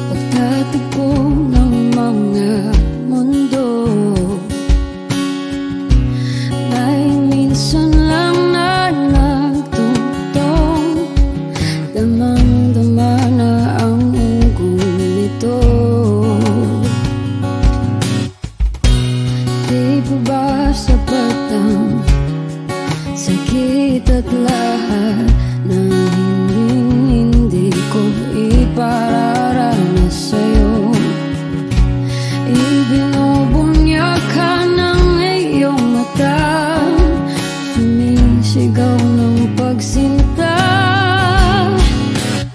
Pagtatagpo ng mga mundo, may minsan lang na nagtutong, damang-dama na ang ugong nito. Di ba ba sapat ang sakit at lahat na hindi ko ipararanas sa'yo? Ibinubunyag ka ng iyong mata, sumisigaw ng pagsinta.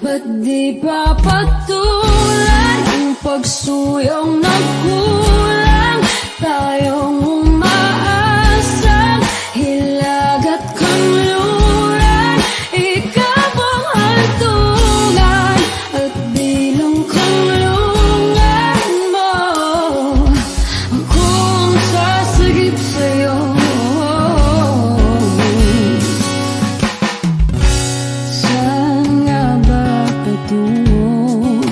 Ba't di pa patulan ang pagsuyong nagkulang? Tayong umaasang hilag at kanluran, ikaw ang hantungan at bilang kanlungan mo. Akong sasagip sa'yo. Saan nga ba patungo?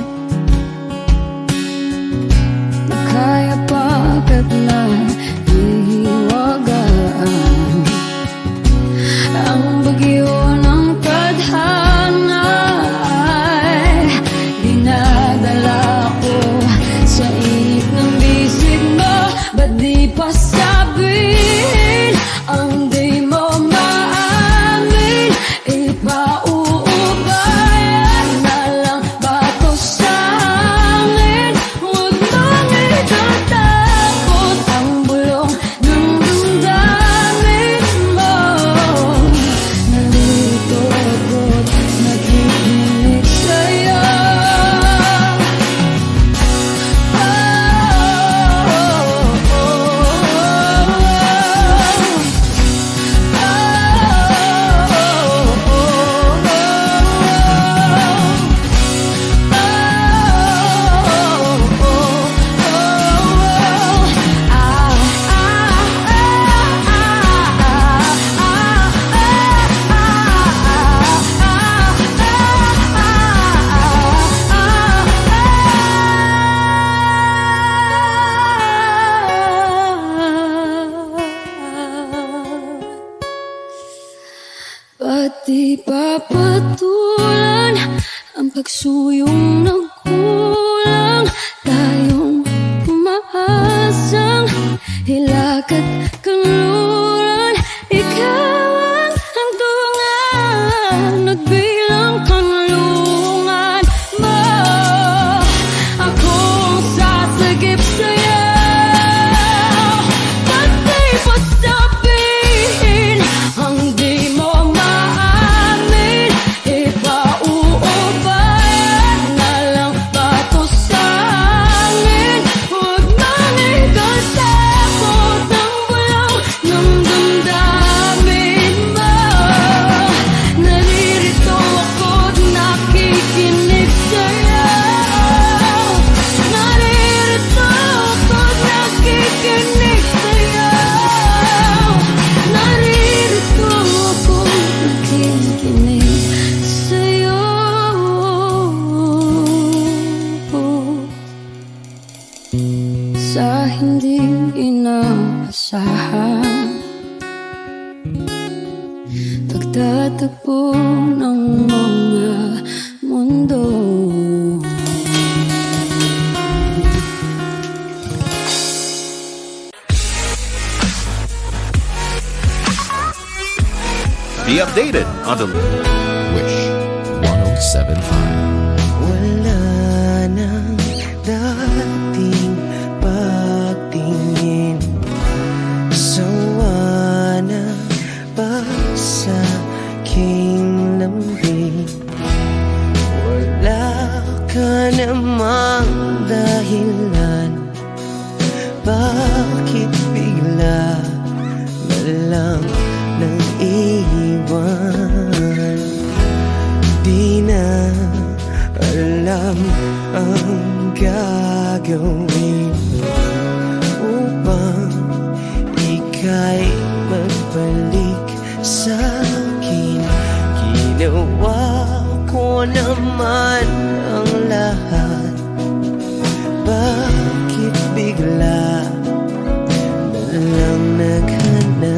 Nakaya pagkat nahihiwagaan ang bagyo ng tadhana ay dinadala ko sa init ng bisig mo. Ba't di pa sabihin ang di mo maamin? Ipauubayan na lang ba to sa hangin? Huwag mong itatakot ang bulong ng damdamin mo. Nalilito ako't nakikinig sa'yo. Ba't di pa patulan ang pagsuyong nagkulang? Tayong umaasang hilag at kanluran, ikaw ang hantungan at bilang kanlungan mo. Akong sasagip sa'yo. Ba't di pa sabihin ang di mo maamin? Ipauubayan na lang ba to sa hangin? Huwag mong ikatakot ang bulong ng damdamin mo. Naririto ako't nakikinig sa'yo. Naririto ako't nakikinig sa'yo. Naririto ako't nakikinig sa'yo. Sa hindi inaasahan, pagtatagpo ng mga mundo. Be updated on the Wish 1075. Wala nang dating pagtingin, sawa na ba sa aking lambing? Wala ka namang dahilan, bakit bigla na lang nang iwan? Di na alam ang gagawin upang ika'y magbalik sa'kin. Ginawa ko mo naman ang lahat. Bakit bigla na lang naghanap?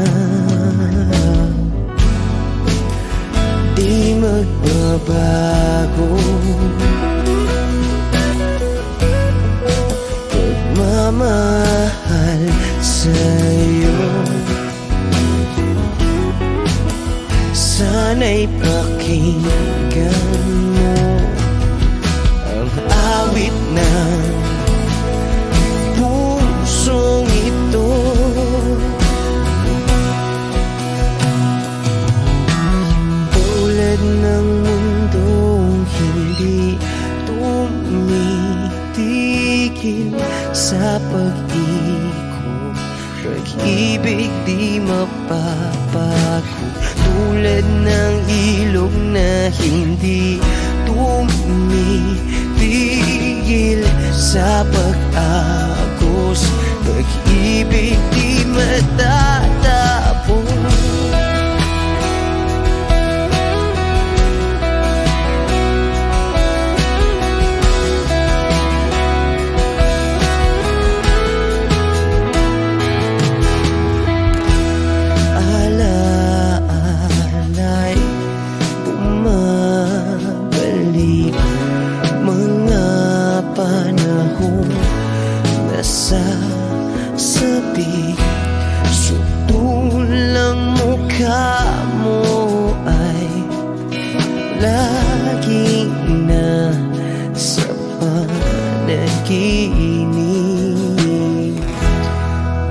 Di magbabago pagmamahal sa'yo. Sana'y pakinggan mo ang awit ng pusong ito. Tulad ng mundong hindi tumitigil sa pag-ikot, pag-ibig di mapapago. Tulad ng ilog na hindi tumitigil sa pag-agos, pag-ibig di matatapos. Sasabi, sutulang mukha mo ay lagi na sa panaginip.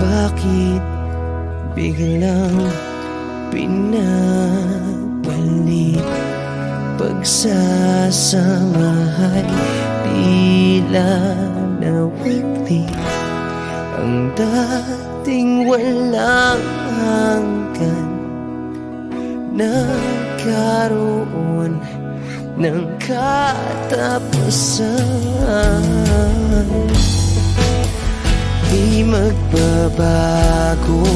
Bakit biglang pinabalik? Pagsasamahay tila nawagli ang dating walang hanggan. Nagkaroon ng katapusan. Di magbabago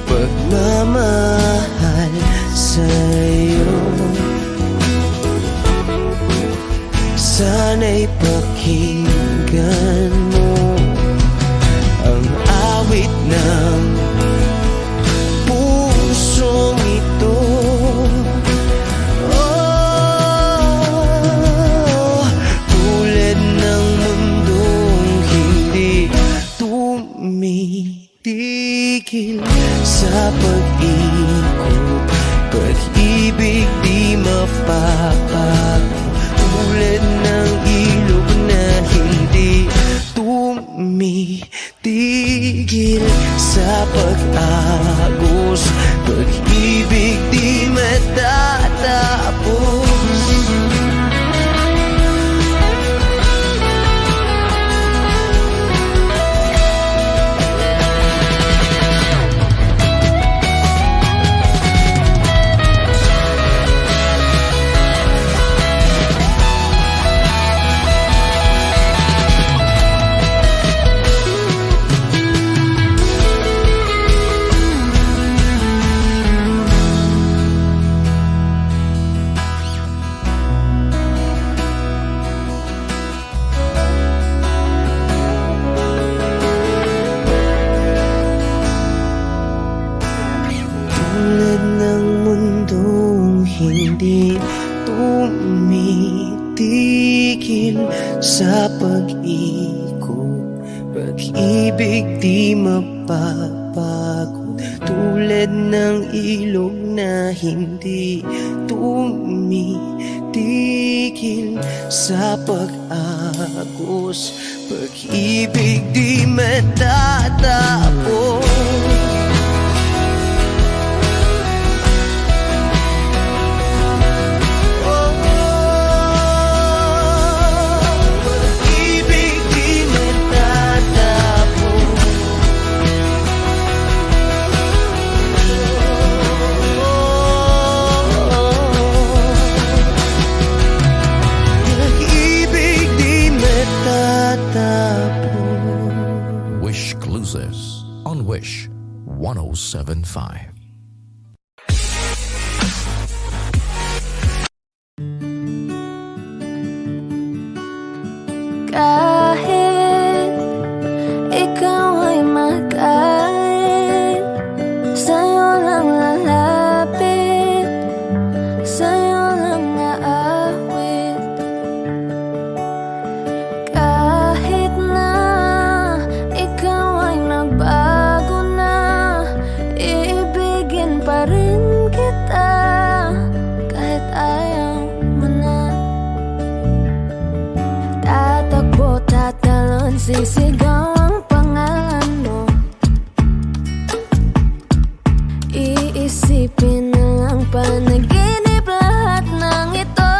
pagmamahal sa'yo. Sana'y pakinggan mo ang awit ng pusong ito. Oh, tulad ng mundong hindi tumitigil sa pag-ikot, pag-ibig di mapapago. Tulad ng ilog na hindi tumitigil sa pag-agos, pag-ibig di matatapos. Tulad ng mundong hindi tumitigil sa pag-ikot, pag-ibig di mapapago. Tulad ng ilog na hindi tumitigil sa pag-agos, pag-ibig di matatapos. On Wish 107.5. Kahit ikaw ay magalit, sa'yo lang lalapit, sa'yo lang aawit. Kahit na ikaw ay nagbago na, iibigin pa rin kita kahit ayaw mo na. Tatakbo, tatalon, sisigaw ang pangalan mo. Iisipin na lang panaginip lahat ng ito.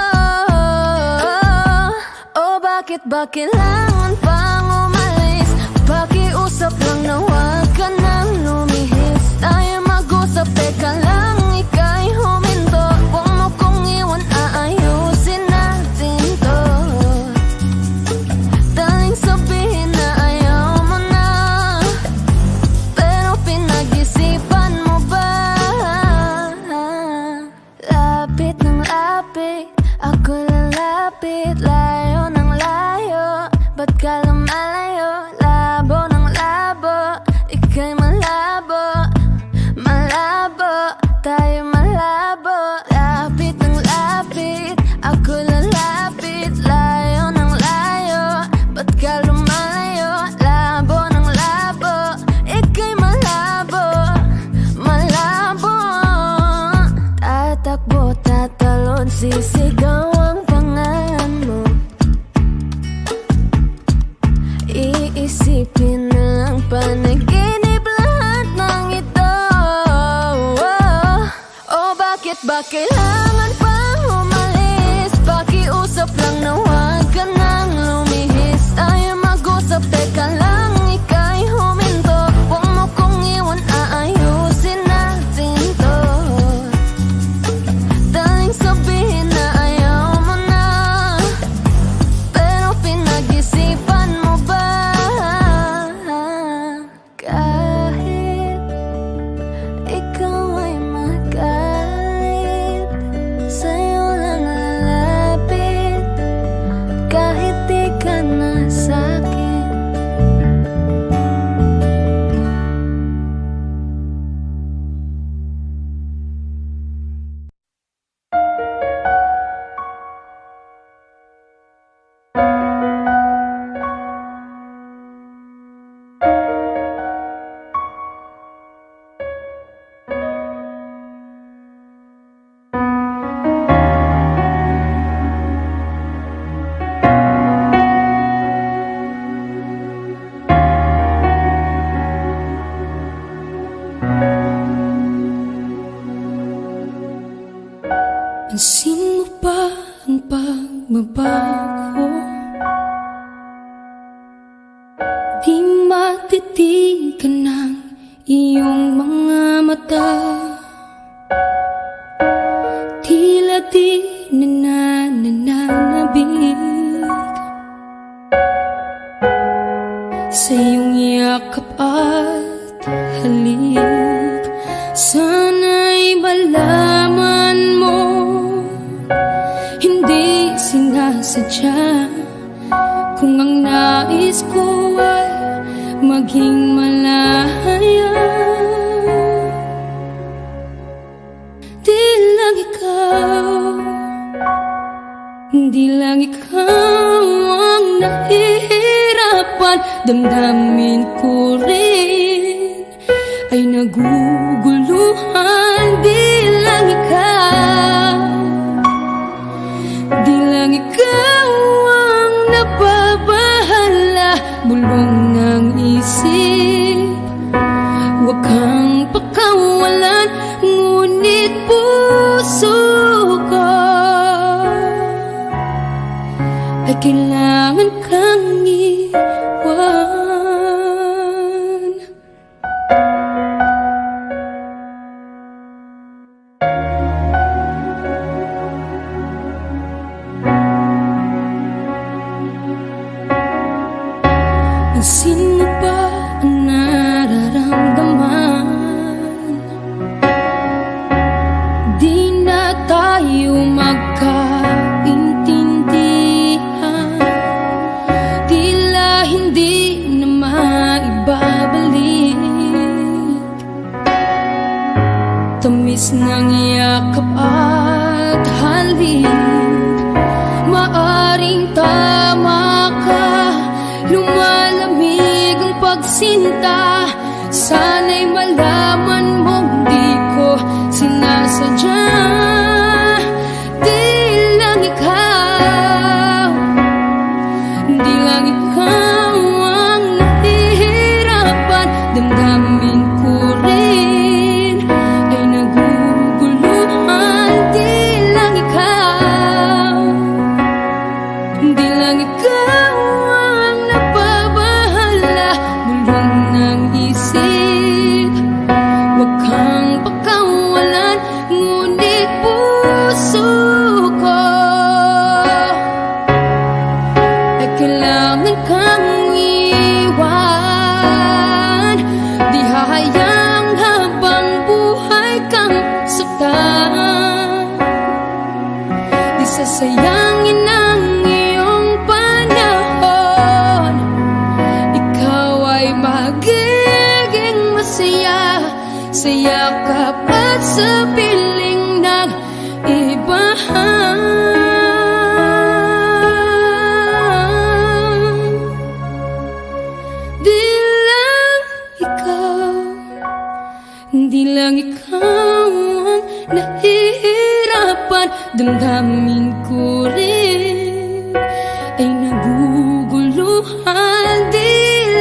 O bakit ba kailangan pang umalis? Pakiusap lang na huwag ka nang lumihis. Tayo mag-usap, teka lang, ika'y huminto. Huwag mo kong iwan, aayusin natin to. Daling sabihin na ayaw mo na, pero pinag-isipan mo ba? Lapit ng lapit, ako lalapit. Layo ng layo, ba't ka lumalayo? Labo ng labo, ika'y malabo. Malabo, tayo malabo. Lapit ng lapit, ako lalapit. Layo ng layo, ba't ka lumalayo? Labo ng labo, ika'y malabo. Malabo. Tatakbo, tatalon, sisigaw ang pangalan mo. Iisipin na lang panaginip lahat ng ito. O bakit ba kailangan pang umalis? Pakiusap lang na huwag ka nang lumihis. Tayo mag-usap, teka lang, ika'y huminto. Huwag mo kong iwan, aayusin natin to. Daling sabihin na ayaw mo na, pero pinag-isipan mo ba? Kahit ikaw ay magalit, sa'yo lang lalapit. Kahit di ka na sa'kin. Pansin mo ba ang pagbabago? Di matitigan ng iyong mga mata. Tila di nananabig sa iyong yakap at halik. Sana'y malaman mo, hindi sinasadya. Kung ang nais ko ay maging malaya, di lang ikaw, di lang ikaw ang nahihirapan. Damdamin ko rin ay naguguluhan. Di lang ikaw, di lang ikaw ang nababahala. Bulong ng isip, huwag kang pakawalan. Ngunit puso ko ay kailangan kang iwan. Pansin mo ba ang nararamdaman? Di na tayo magkaintindihan. tama ka. Lumalamig ang pagsinta. Sana'y malaman mong di ko sinasadya. Di lang ikaw, di lang ikaw ang nahihirapan. Damdamin ko rin ay naguguluhan. Di lang ikaw, di lang ikaw ang nababahala. Bulong ng isip, huwag kang pakawalan. Ngunit puso ko ay kailangan kang iwan. Di hahayang habang buhay kang saktan. Di sasayangin ang iyong panahon. Ikaw ay magiging masaya sa yakap at sa piling ng iba. Di lang ikaw, di lang ikaw ang nahihirapan. Damdamin ko rin ay naguguluhan. Di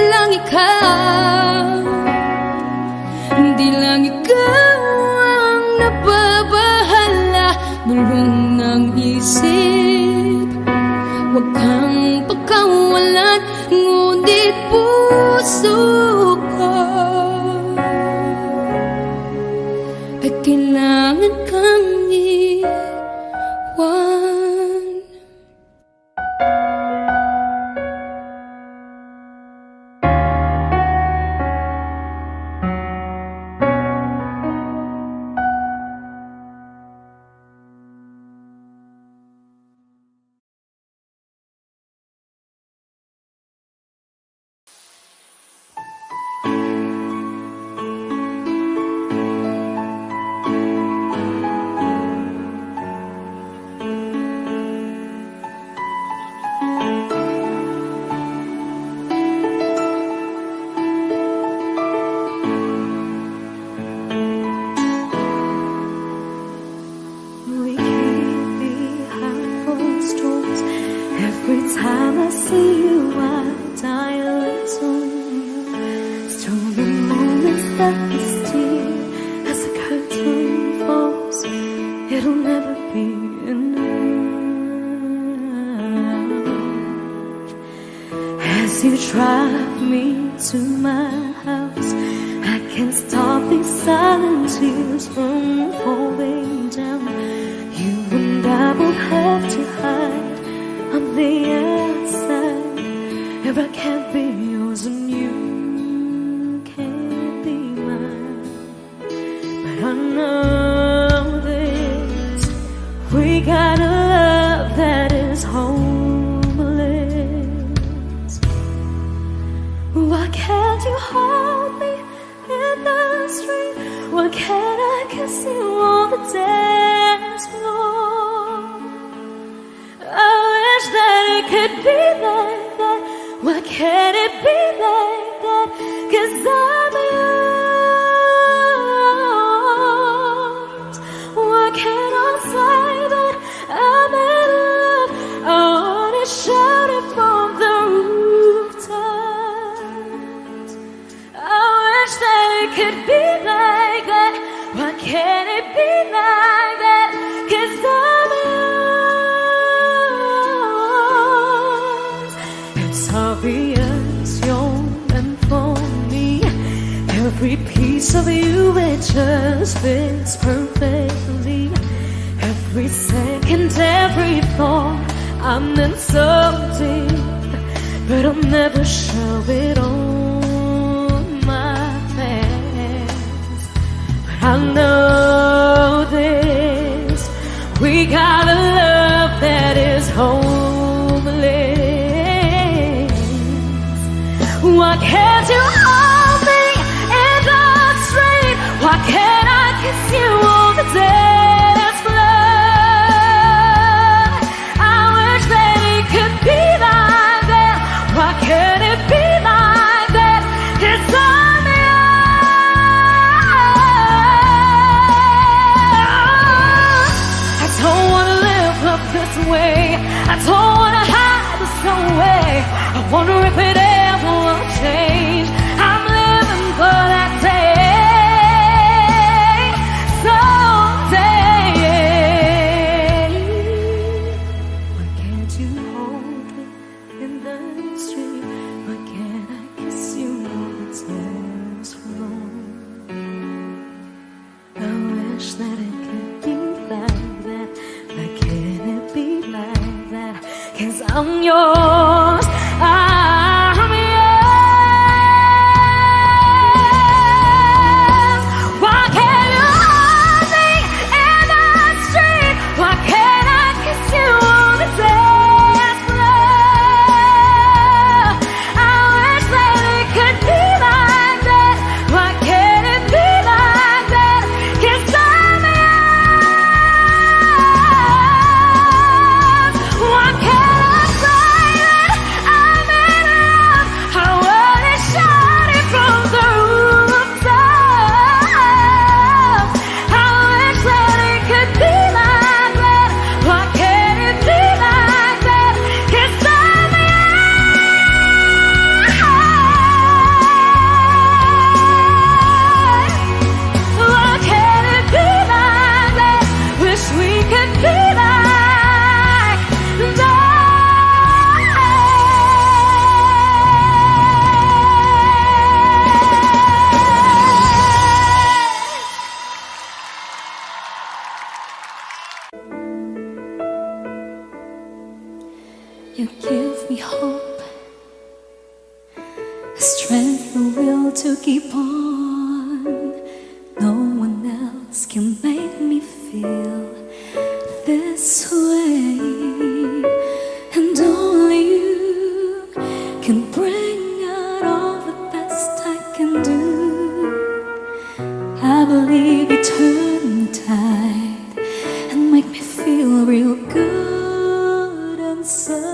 lang ikaw, di lang ikaw ang nababahala. Bulong ng isip, huwag kang pagkawalan. Ngunit puso ko ay kailangan kang iwan. We keep behind closed doors. Every time I see you, I die a little. Stolen moments that we steal as the curtain falls. It'll never be enough. As you drive me to my house, I can't stop these silent tears from falling down. You and I both have to hide on the outside. If I can't be yours and you can't be mine. But I know this, we got a love that is homeless. Why can't you hold me in the street? Why can't I kiss you on the dance floor? I wish that it could be like that. Why can't it be like that? 'Cause I'm yours. Why can't I say that I'm in love? I wanna shout it from the rooftops. I wish that it could be like that. Why can't it be like that? 'Cause I'm yours. It's obvious you're meant for me. Every piece of you, it just fits perfectly. Every second, every thought, I'm in so deep. But I'll never show it on my face. But I know this, we got a love that is homeless. Why can't you hold me in the street? Why can't I kiss you on the dance floor? I wish that it could be I wonder if it ever will change. I'm living for that day, someday. Why can't you hold me in the street? Why can't I kiss you on the tears flow? I wish that it could be like that. Why can't it be like that? 'Cause I'm yours, I'm yours. Why can't you hold me in the street? Why can't I kiss you on the dance floor? I wish that it could be like that. Why can't it be like that? 'Cause I'm yours. Why can't I say that I'm in love? I wanna shout it from the rooftops. I wish that it could be like that. Why can't it be like that? 'Cause I'm yours. Why can't it be like that? Wish we could be like that. You give me hope, strength, the will to keep on. No one else can make me feel this way, and only you can bring out all the best I can do. I believe you turn the tide and make me feel real good inside.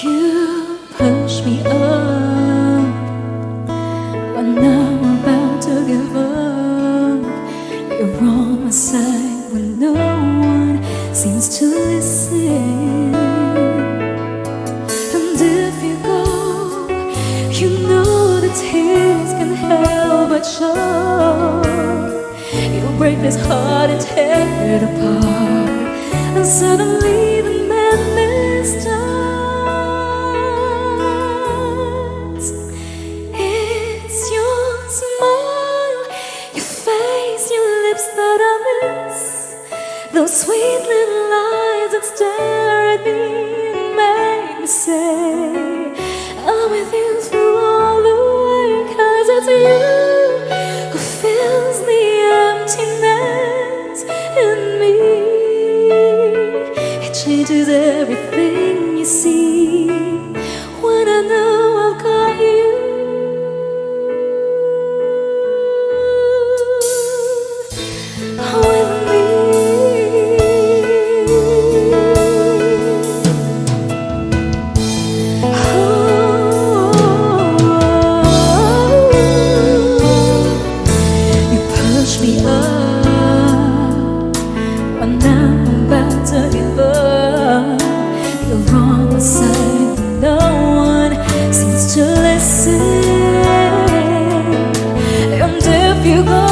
You push me up when I'm about to give up. You're on my side when no one seems to listen. And if you go, you know the tears can help but show. You break this heart and tear it apart, and suddenly the madness starts. It's your smile, your face, your lips that I miss. Those sweet little eyes that stare at me and make me say I'm with you through all the way. 'Cause it's you who fills the emptiness in me. It changes everything you see when I know I've got you. With me, you push me up when I'm about to give up. You're on my side when no one seems to listen. And if you go,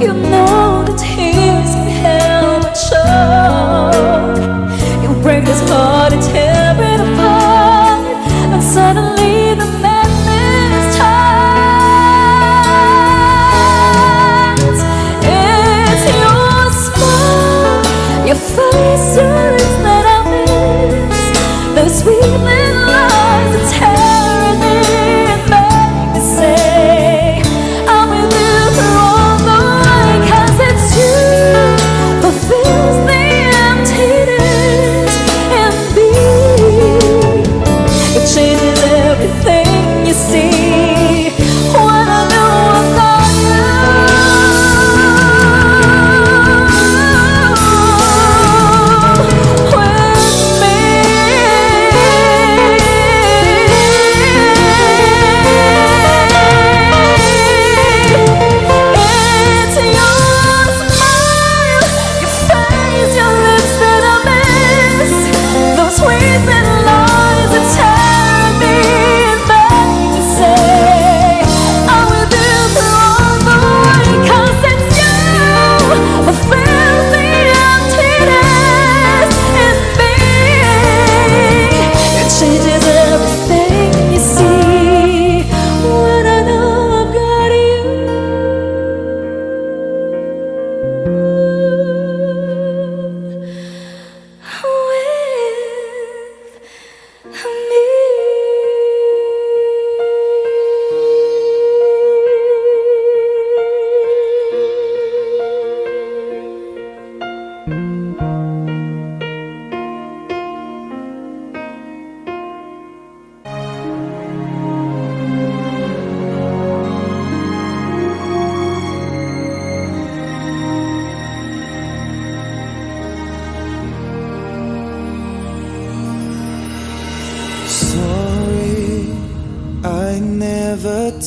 you know the tears can help but show. You break this heart and tear it apart, and suddenly the madness starts. It's your smile, your face, your lips that I miss. Those sweet little eyes that tear at me and make me say I'm with you through all the way. 'Cause it's you who fills the emptiness in me. It changes everything you see when I know I've got you.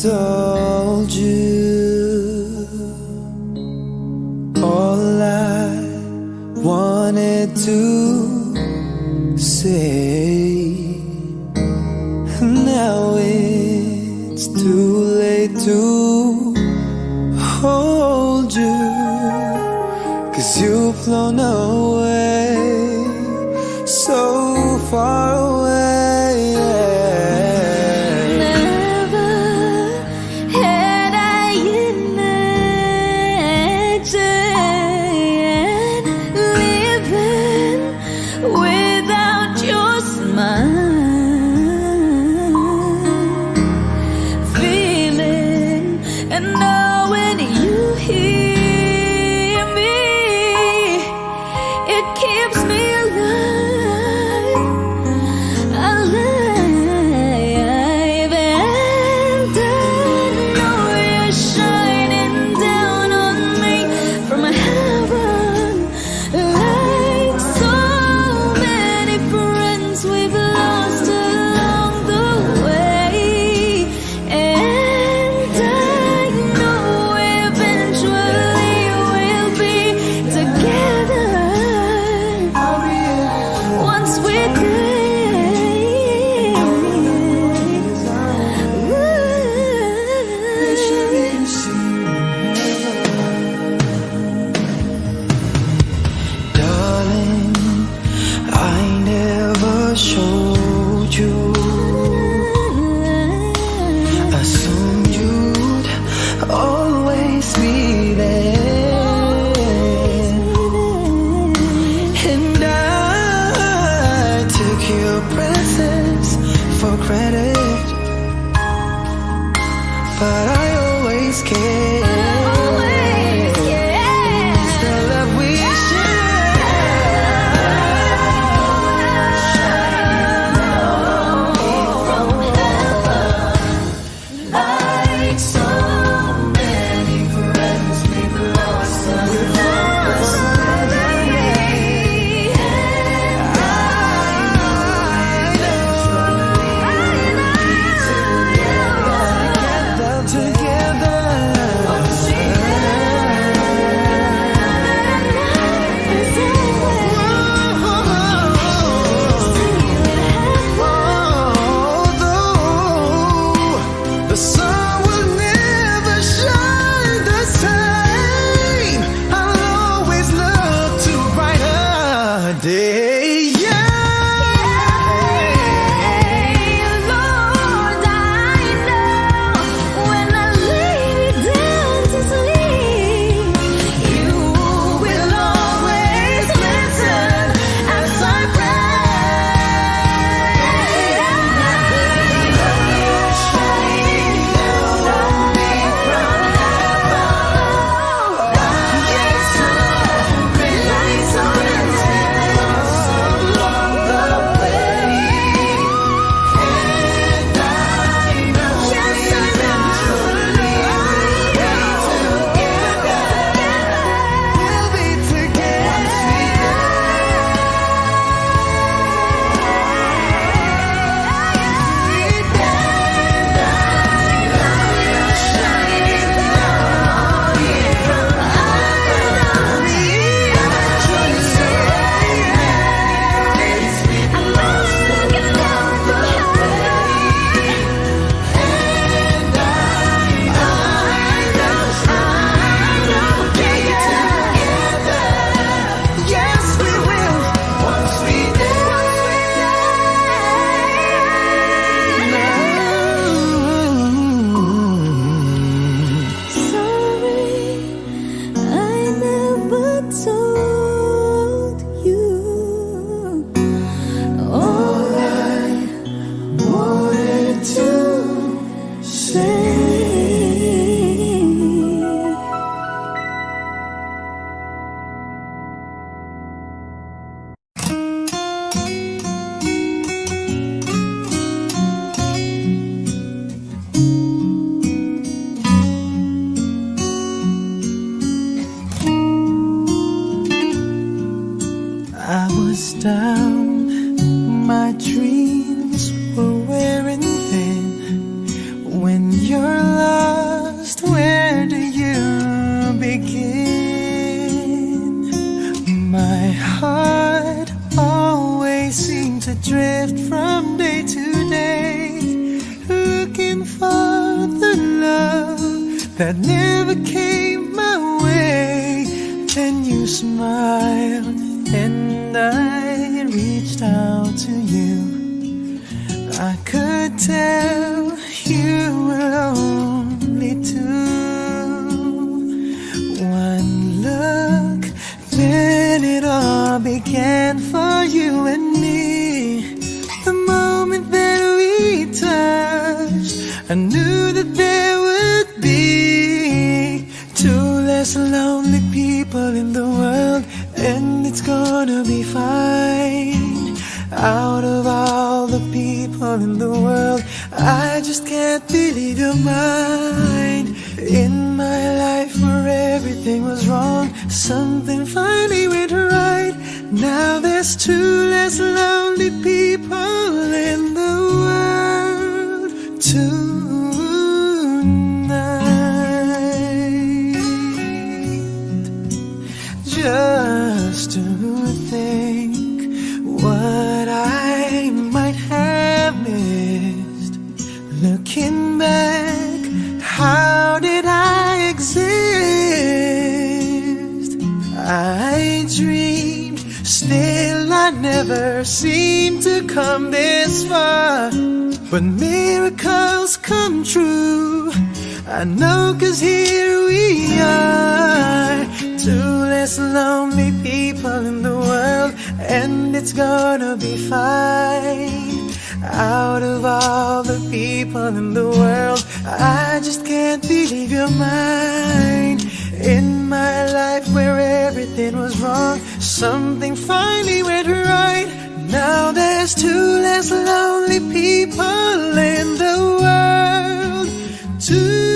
told you all I wanted to say. Now it's too late to hold you, 'cause you've flown away, so far away. Never had I imagined living without your smile, feeling and knowing you hear me, it keeps me alive, alive. And I know you're shining down on me from heaven, like so many friends we've lost along the way. And I know eventually we'll be together once we're Darling, I never showed you. Assumed you'd always be there, and I took your presence for granted, but I always cared. It's the love we like so many friends we've lost the sun will never shine the same. I'll always look to a brighter day. Lord, I know when I lay me down to sleep, you will always listen as I We'll be Yes, we will. Once we sorry, I never told you all I wanted to say. I was down, my dreams were wearing thin when your drift from day to day, looking for the love that never came my way. Then you smiled and I reached out to you. I could tell you were lonely too. One look, then it all began for you and me. The moment that we touched, I knew that there would be two less lonely people in the world, and it's gonna be fine. Out of all the people in the world, I just can't believe you're mine. In my life where everything was wrong, something finally went right. Now there's two less lonely people in the world tonight. Just to think what I might have missed. Looking back, how did I exist? I dreamed, still I never seemed to come this far. But miracles come true, I know, 'cause here we are. Two less lonely people in the world, and it's gonna be fine. Out of all the people in the world, I just can't believe you're mine. In my life where everything was wrong, something finally went right. Now there's two less lonely people in the world tonight.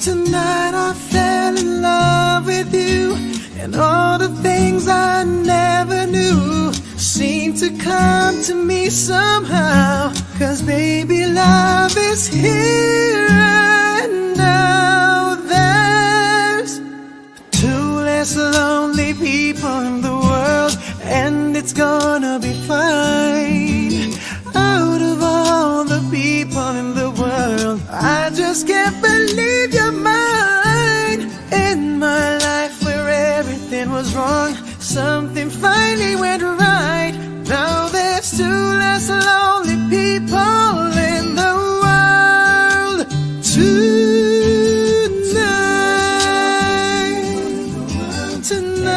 Tonight I fell in love with you, and all the things I never knew seem to come to me somehow. 'Cause baby, love is here and now. There's two less lonely people in the world, and it's gonna be fine. Out of all the people in the world, I just can't believe you're mine. In my life where everything was wrong, something finally went right. Now there's two less lonely people in the world tonight. Tonight.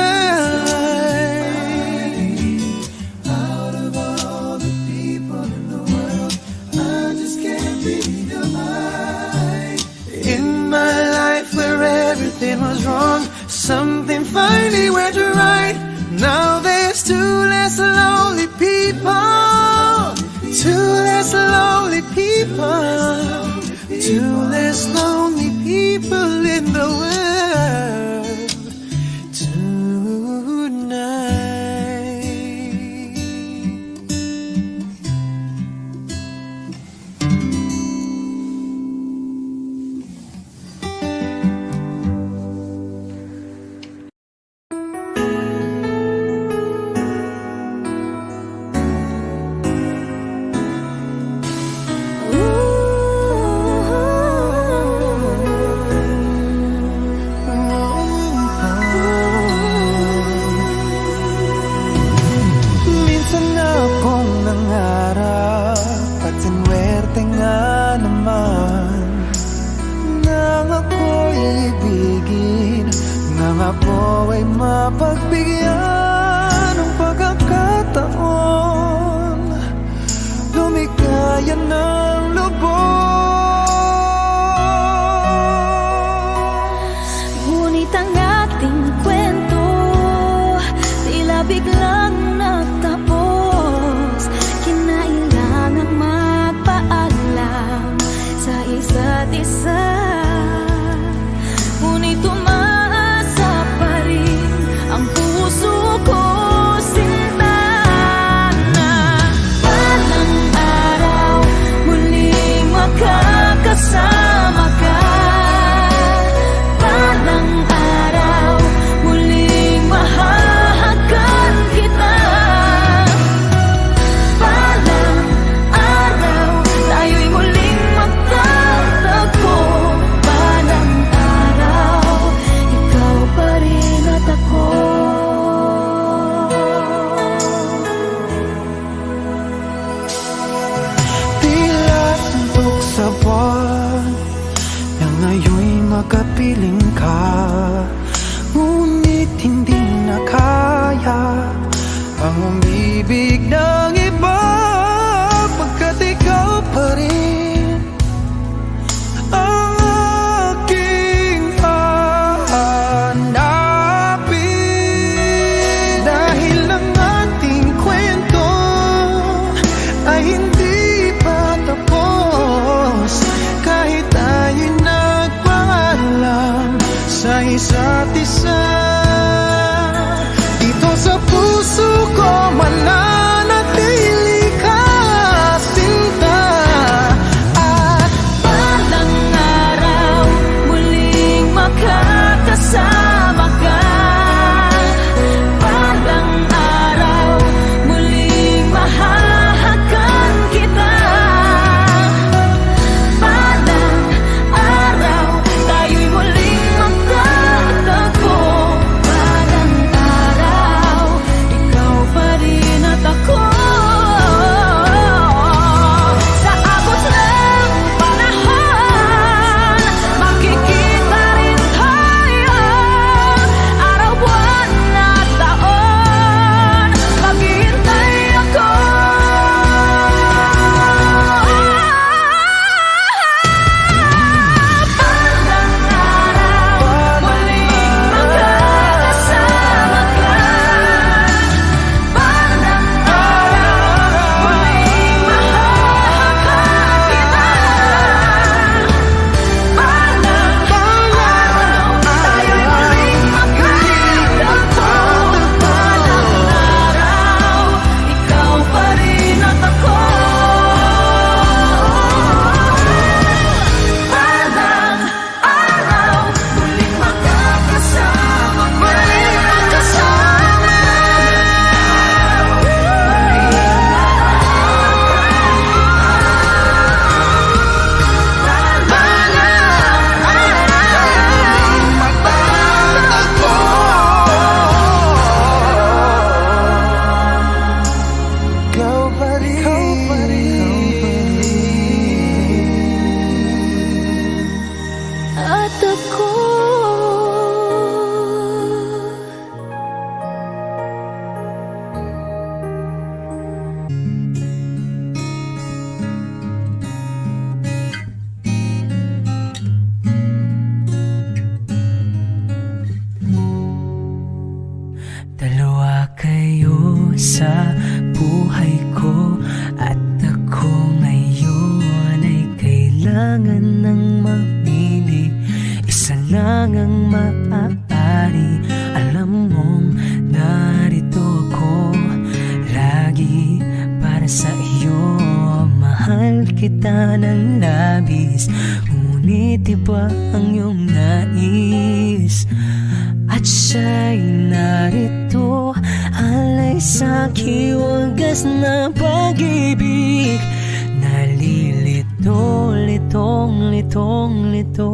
Out of all the people in the world, I just can't believe you're mine. In my life where everything was wrong, something finally went right. Now there's two less lonely people. Two less lonely people. Two less lonely people in the world tonight. Minsan akong nangarap at sinwerte nga naman nang ako'y ibigin, nang ako ay mapagbigyan ng pagkakataon, lumikaya ng lubos. Ngunit ang ating kwento tila biglang nagtapos. Kinailangang magpaalam sa isa't isa. Ngunit umaasa pa rin ang puso makapiling ka, ngunit hindi na kaya ang umibig ng iba, pagkat ikaw pa rin ang aking hahanapin. Dahil ang ating kwento ay hindi pa tapos, kahit tayo'y nagpaalam sa isa't isa. Dito sa puso ko mananatili ka, sinta. At Balang araw, muling makakasama ka. Balang araw, muling mahahagan kita. Balang araw, tayo'y muling magtatagpo. Balang araw, ikaw pa rin at ako. Sa abot ng panahon, makikita rin tayo. Araw, buwan at taon, maghihintay ako. Balang araw, muling magkakasama ka. Balang araw, muling mahahagan kita. Balang araw, tayo'y muling magkakatagpo. Balang araw, ikaw pa rin at ako. Balang araw, muling magkakasama. Muling magkasama. ikaw pa rin. At ako. Dalawa kayo sa buhay ko, at ako ngayon ay kailangan ng mamili. Isa lang ang maaari, alam mong narito ako lagi para sa iyo. Mahal kita ng labis, ngunit iba ang iyong nais. At siya'y narito, alay sa'king wagas na pag-ibig. Nalilito, litong, litong, lito.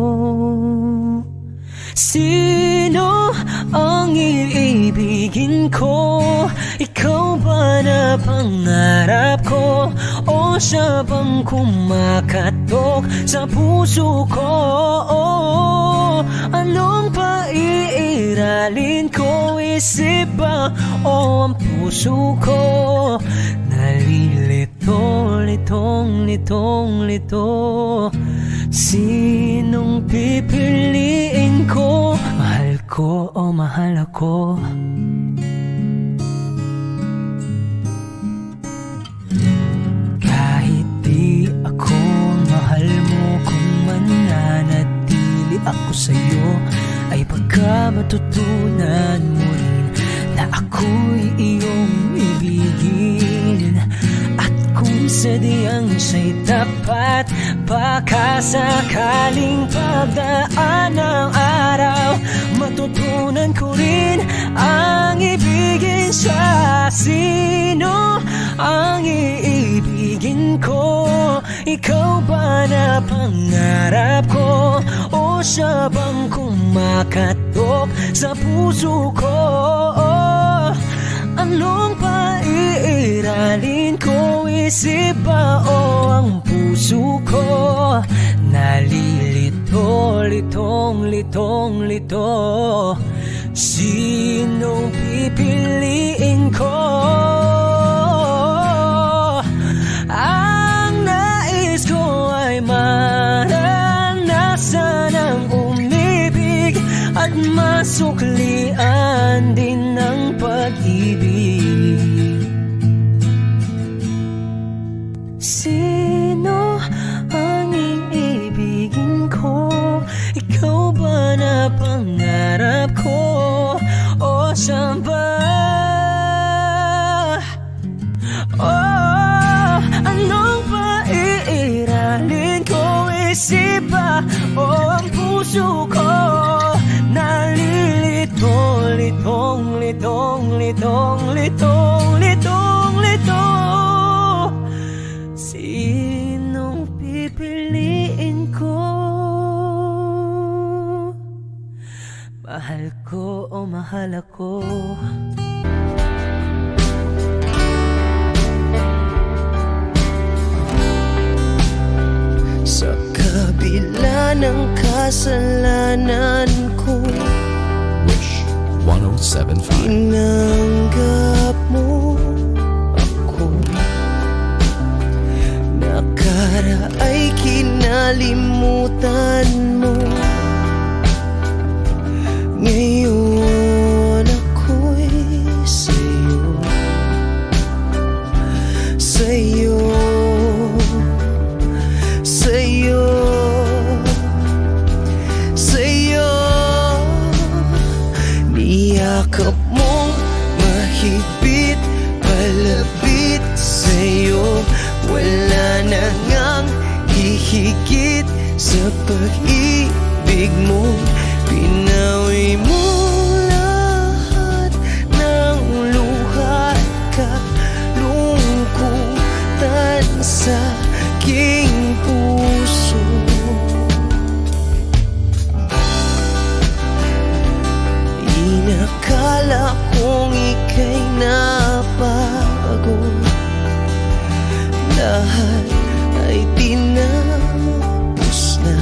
Sino ang iibigin ko? Ikaw ba na pangarap ko? O siya bang kumakatok sa puso ko? Anong paiiralin ko? Isip ba o ang puso ko? Nalilito, litong, litong, lito. Sinong pipiliin ko? Mahal ko o mahal ako? Kahit di ako mahal mo, kung mananatili ako sa'yo, ay pagka matutunan mo rin na ako'y iyong ibigin. At kung sadyang siya'y tapat, baka sakaling pagdaan ng araw, matutunan ko rin ang ibigin siya. Sino ang iibigin ko? Ikaw ba na pangarap ko? O siya bang kumakatok sa puso ko? Anong paiiralin ko? Isip ba o ang puso puso ko. Nalilito, litong, litong, lito. Sinong pipiliin ko? Ang nais ko ay maranasan ang umibig at masuklian din ng pag-ibig. Sino ang iibigin ko? Ikaw ba na pangarap ko? O saan ba? Oh, anong paiiralin ko? Isip ba o ang puso ko? Nalilito, litong, litong, litong, litong, litong, litong. Sinong pipiliin ko? Mahal ko o mahal ako? Sa kabila ng kasalanan ko, Wish 1075. tinanggap mo ako. Nakaraay kinalimutan mo. Ngayon ako'y sa'yo, sa'yo, sa'yo, sa'yo. Niyakap mong mahigpit, palapit sa'yo. Wala na ngang hihigit sa pag-ibig mo. Pinawi mo lahat ng luha at kalungkutan sa aking puso. Inakala kong ika'y nabago, lahat ay tinapos na.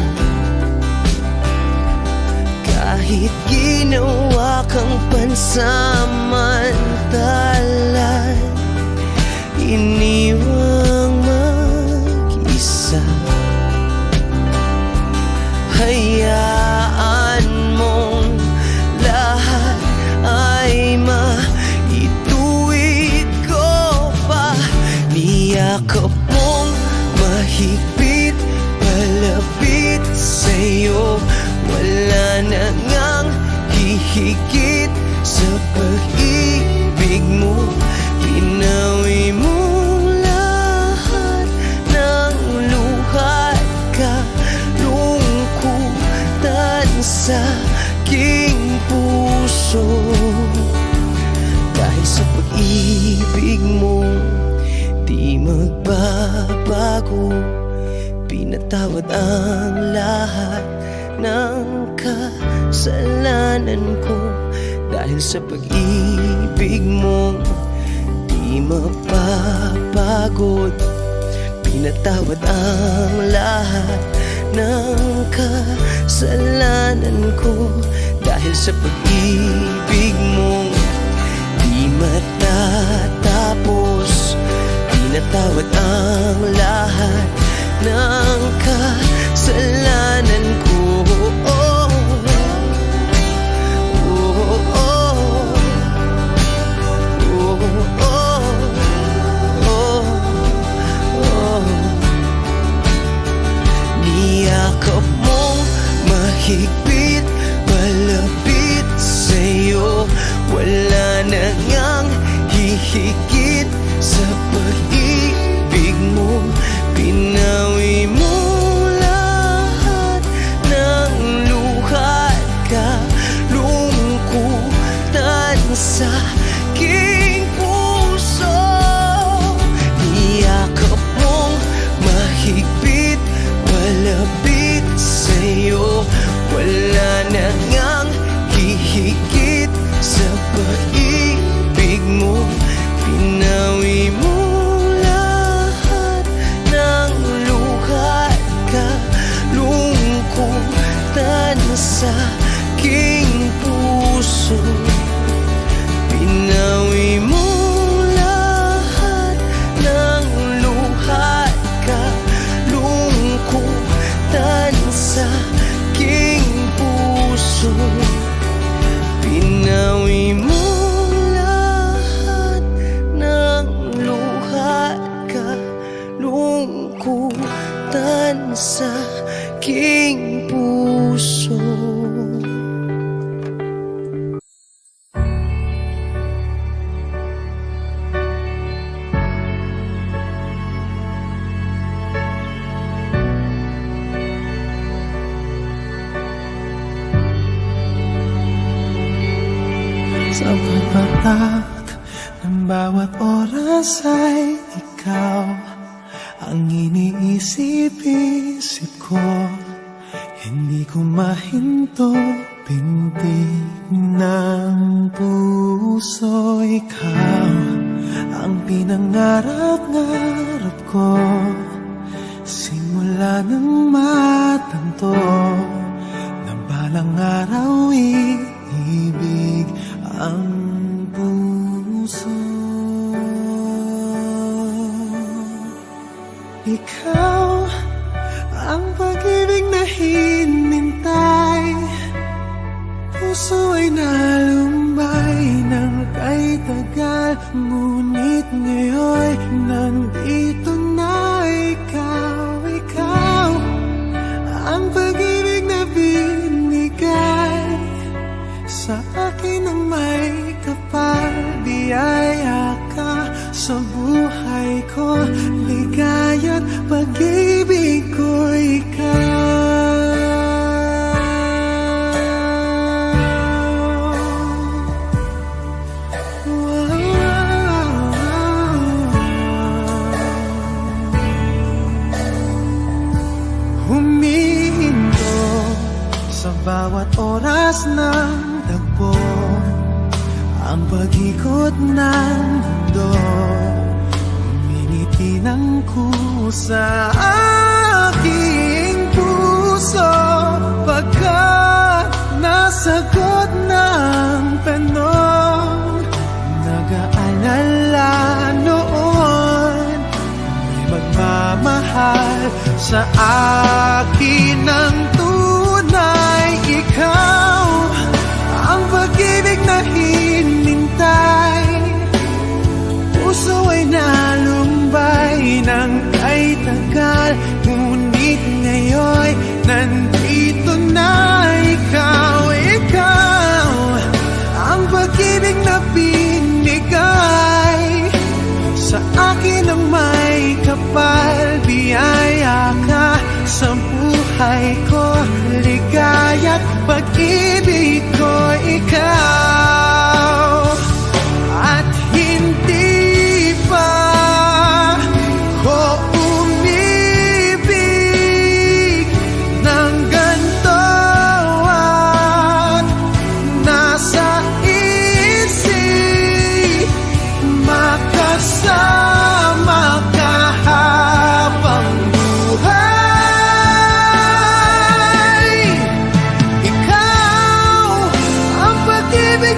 Kahit ginawa kang pansamantalan, iniwang mag-isa. Hayaan mong lahat ay maituwid ko pa. Niyakap mong mahigpit, palapit sa'yo. Wala na ngang hihigit sa pag-ibig mo. Pinawi mo lahat ng luha at kalungkutan sa aking puso. Dahil sa pag-ibig mo, di magbabago. Pinatawad ang lahat ng kasalanan ko. Dahil sa pag-ibig mo, di mapapagod. Pinatawad ang lahat ng kasalanan ko. Dahil sa pag-ibig mo, di matatapos. Pinatawad ang lahat ng kasalanan ko. Oh, oh, oh, oh, oh, oh, oh. Niyakap mong mahigpit, palapit sa'yo. Wala na ngang hihigit sa pag-ibig mo. Pinawi mo lahat ng luha at kalungkutan sa aking puso. Niyakap mong mahigpit, palapit sa'yo. Wala sa aking puso. Sa pagpatak ng bawat oras ay ikaw ang iniisip-isip ko. Hindi ko mahinto, pintig ng puso. Ikaw ang pinangarap-ngarap ko, simula ng matanto na balang araw iibig ang puso. Ikaw ang pag-ibig na hinintay, puso ay nalumbay ng kay tagal, ngunit ngayon nandito na ikaw. Ikaw ang pag-ibig na binigay sa akin ng may kapal, biyaya ka sa buhay ko, ligaya't pag-ibig ko ikaw. Humihinto sa bawat oras ng tagpo, ang pag-ikot ng mundo, uminiti ng kusa aking puso. Pagkat nasagot ng tanong, nag-aalala noon, may magmamahal sa akin ng tunay. Ikaw ang pag-ibig na hinintay, puso ay nalumbay ng kay tagal, ngunit ngayon nandito na ikaw. Ikaw ang pag-ibig na binigay sa akin ng may kapal, biyaya ka sa buhay ko, ligaya't pag-ibig ko ikaw. At hindi pa ko umibig ng ganito, at nasa isip makasama ka habang buhay. Ikaw ang pag-ibig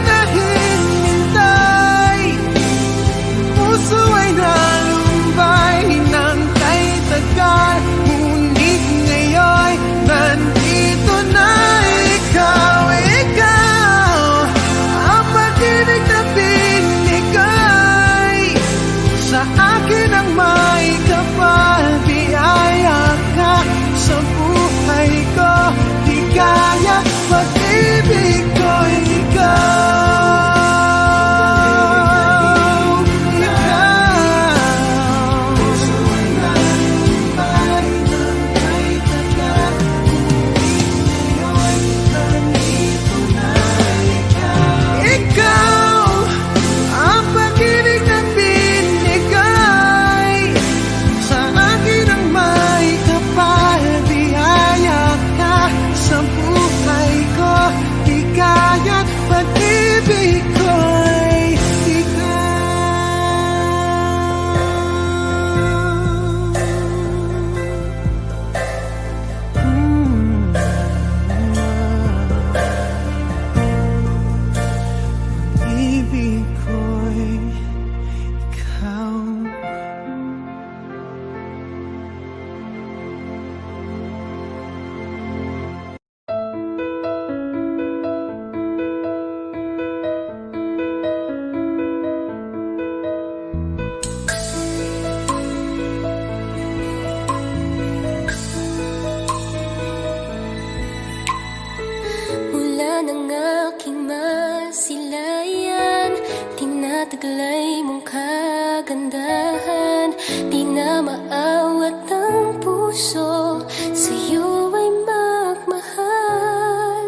di na maawat ang puso, sa'yo ay magmahal.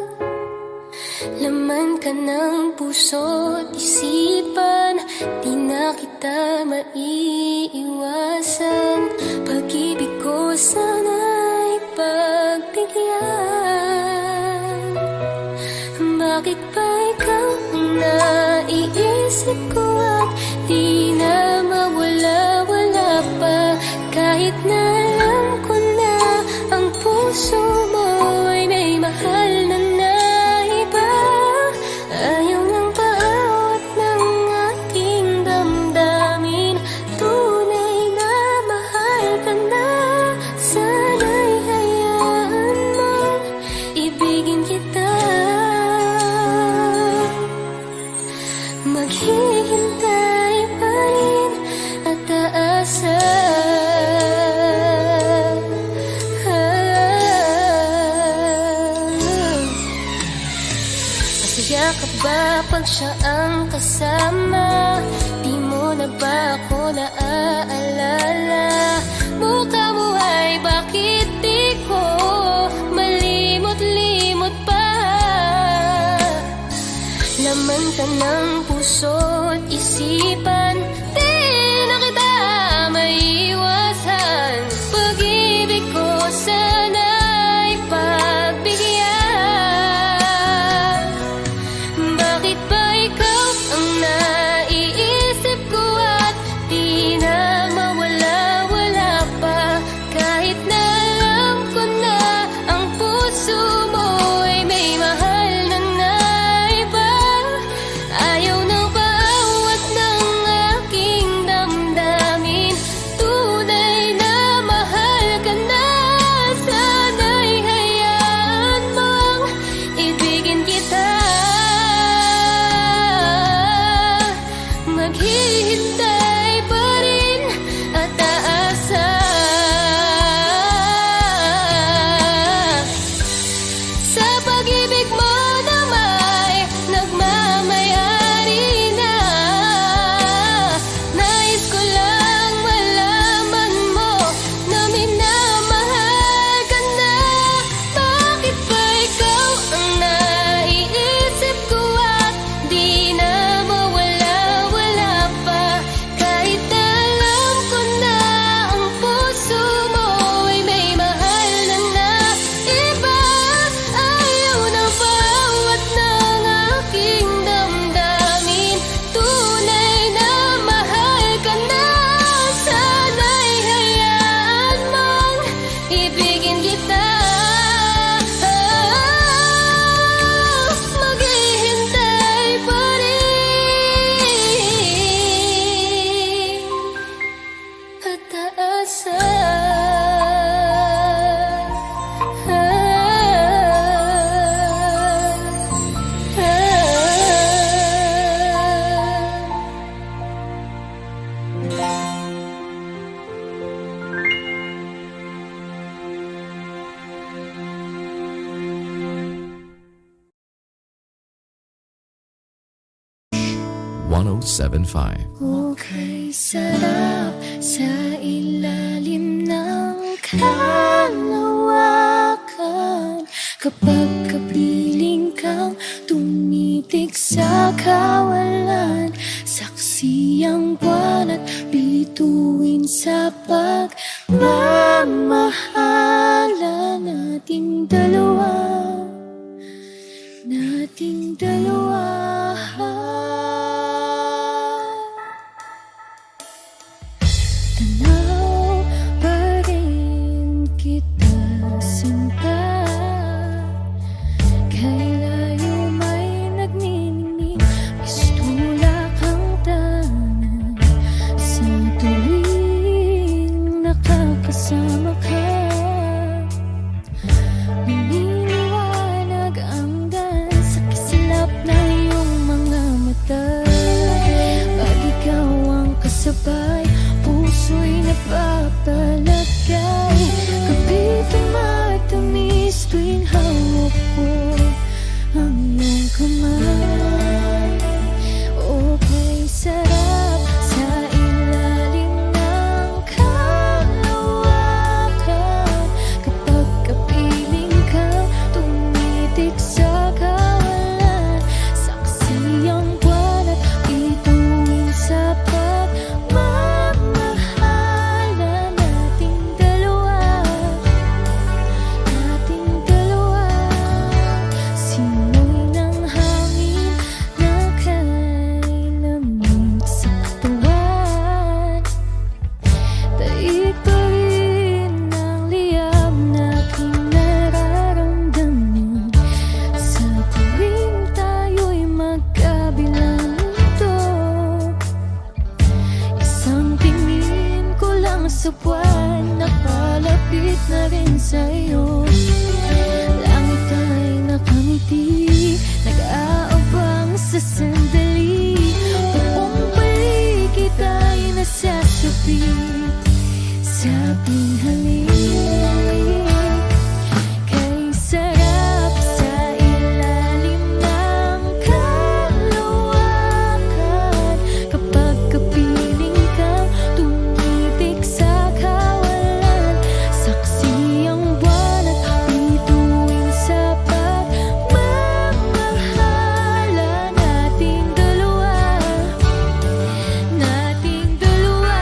Laman ka ng puso't isipan, di na kita maiiwasan. Pag-ibig ko sana'y pagbigyan. Bakit ba ikaw ang naiisip ko at di na mawala-wala pa? Kahit na alam ko na ang puso mo ay may mahal na iba. Ayaw nang paawat ng aking damdamin, tunay na mahal ka na. Sana'y hayaan mong ibigin kita. Maghihintay pa rin at aasa. Masaya ka ba pag siya ang kasama? Di mo na ba ako naaalala? Mukha mo ay bakit di ko malimot-limot pa? Laman ka ng puso't isipan, di na kita maiiwasan. Pag-ibig ko sana'y pagbigyan. Bakit ba ikaw ang naiisip ko at di na mawala-wala pa? Kahit na alam ko na ang puso mo ay may mahal na iba. Ayaw nang paawat ng aking damdamin, tunay na mahal ka na. Sana'y hayaan mong ibigin kita. Maghihintay pa rin at aasa. Sa pag-ibig mo na may nagmamayari na. Nais ko lang malaman mo na minamahal ka na. Bakit ba ikaw ang naiisip ko at di na mawala-wala pa? Kahit na alam ko na ang puso mo ay may mahal na iba. Ayaw na paawat ng aking damdamin, tunay na mahal ka na. Sana'y hayaan mong ibigin kita. Maghihintay pa rin at aasa. .107.5 Okay, sarap sa ilalim ng kalawakan. Kapag kapiling kang tumitig sa kawalan, saksi ang buwan at bituin sa pagmamahala nating dalawa. Nating dalawa. Tanaw pa rin kita sinta. Kay layo may nagniningning, pistula kang tanan. Sa tuwing nakakasama ka, lumiliwanag ang daan sa kislap buwan nakalapit na rin sa'yo. Langit ay nakangiti, nag-aabang sa sandali. Buong paligid ay nasasapit sa ating halik. Kay sarap sa ilalim ng kalawakan, kapag kapiling kang tumitik sa kawalan. Saksi ang buwan at bituin sa pagmamahala nating dalawa, nating dalawa.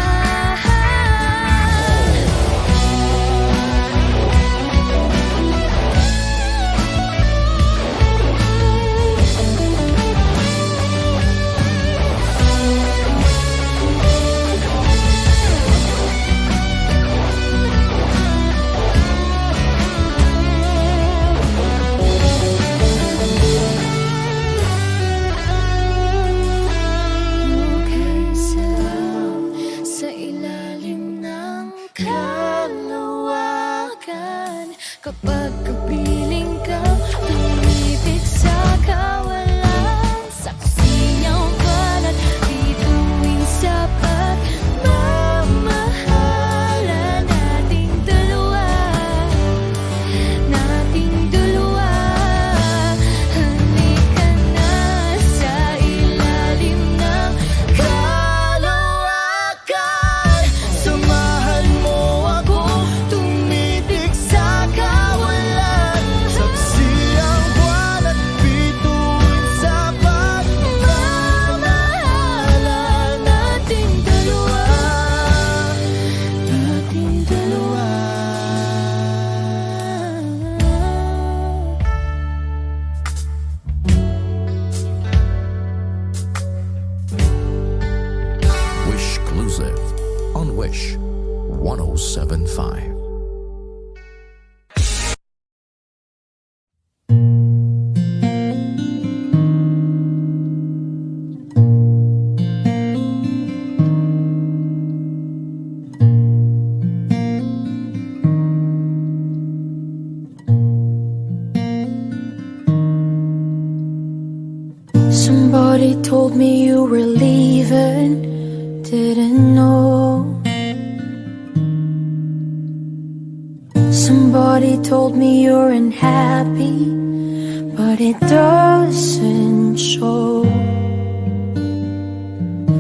Okay, sarap sa ilalim ng kalawakan, kapag kapiling kang tumitik sa kawalan. Saksi ang balat bituin sa pagmamahala nating dalawa, nating dalawa. Halika na sa ilalim ng kalawakan, samahan mo ako tumitik sa kawalan. Saksi ang buwan at bituin sa pagmamahala nating dalawa, nating dalawa. Wish Exclusive on Wish 1075. Somebody told me you were leaving, didn't know. Somebody told me you're unhappy, but it doesn't show.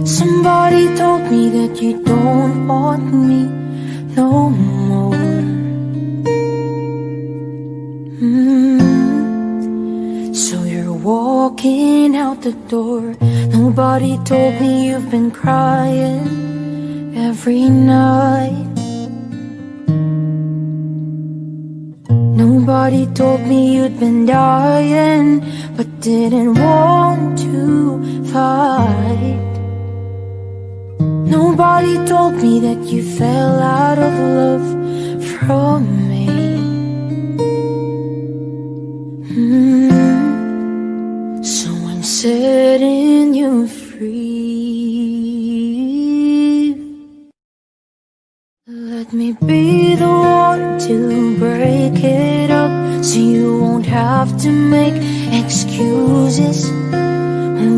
Somebody told me that you don't want me no more. So you're walking out the door. Nobody told me you've been crying every night. Nobody told me you'd been dying, but didn't want to fight. Nobody told me that you fell out of love from me. So I'm setting you free. Let me be the one to break it up, so you won't have to make excuses.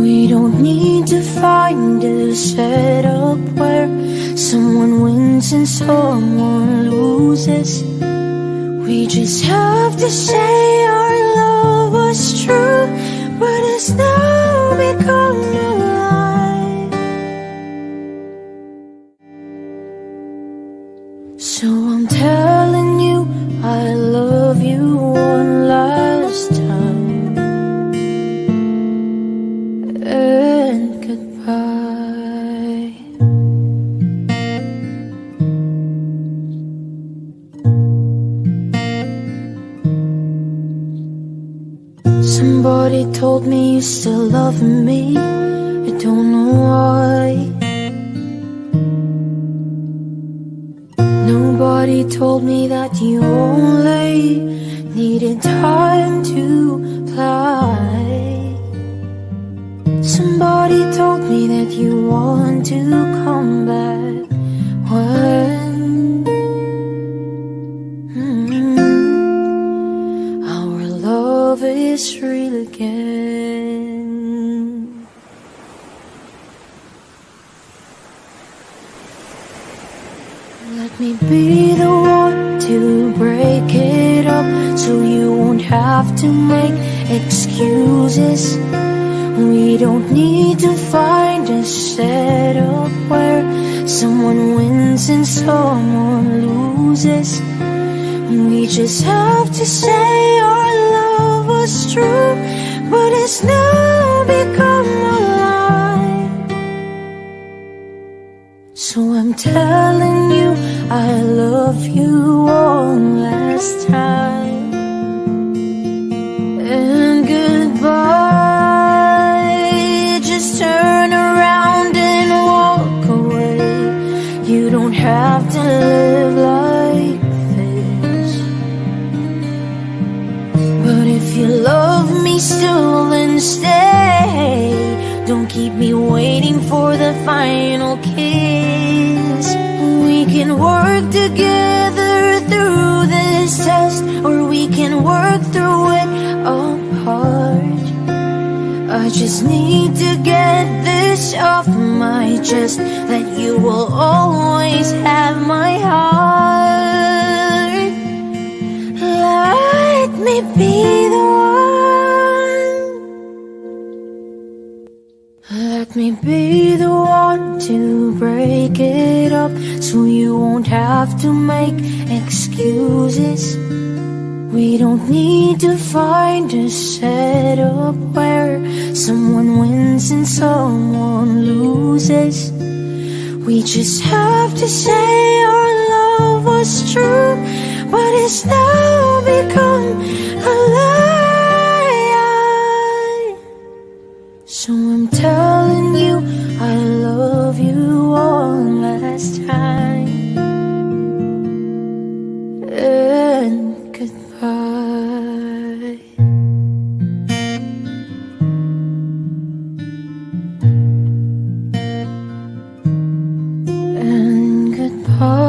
We don't need to find a setup where someone wins and someone loses. We just have to say our love was true, but it's now become a lie. So I'm telling you I love you one last time, and goodbye. Somebody told me you still love me, I don't know why. Nobody told me that you only needed time to fly. Somebody told me that you want to come back one Let me be the one to break it up, so you won't have to make excuses. We don't need to find a setup where someone wins and someone loses. We just have to say our love was true, but it's now become a lie. So I'm telling you I love you one last time. And goodbye, just turn around and walk away. You don't have to live like this. But if you love me still, then stay. Don't keep me waiting for the final kiss. We can work together through this test, or we can work through it apart. I just need to get this off my chest, that you will always have my heart. Let me be the one. Let me be the one to break it up, so you won't have to make excuses. We don't need to find a setup where someone wins and someone loses. We just have to say our love was true, but it's now become a lie. So I'm telling you I love you one last time. And goodbye. And goodbye.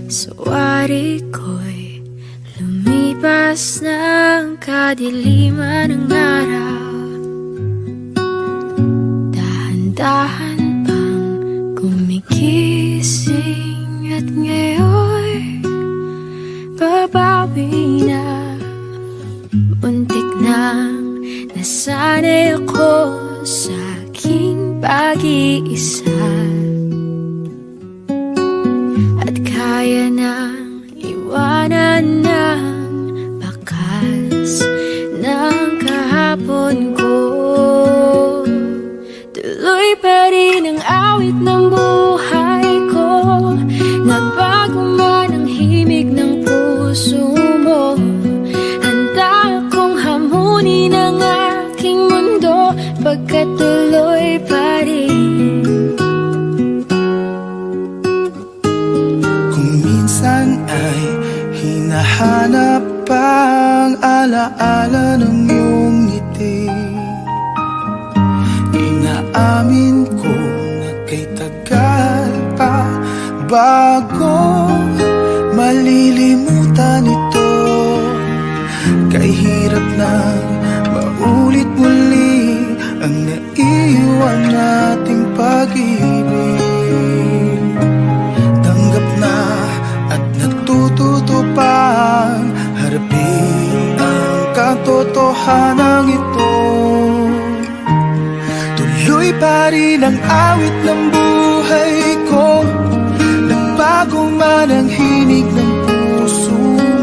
Sa wari ko'y lumipas ng kadiliman ng araw. Dahan-dahan pang gumigising, at ngayon babawi na. Muntik nang nasanay ako sa aking pag-iisa, at kaya nang iwanan ng bakas ng kahapon ko. Tuloy pa rin ang awit ng buhay ko, nagbago man ang himig ng puso mo. Handa akong hamunin ang aking mundo, pagkat tuloy pa rin. Minsan ay hinahanap ang alaala ng iyong ngiti. Inaamin ko na kay tagal pa bago malilimutan ito. Kay hirap nang maulit muli ang naiwan nating pag-ibig. Tanggap na at natututo pang harapin ang katotohanan ito. Tuloy pa rin ang awit ng buhay ko, nagbago man ang hinig ng puso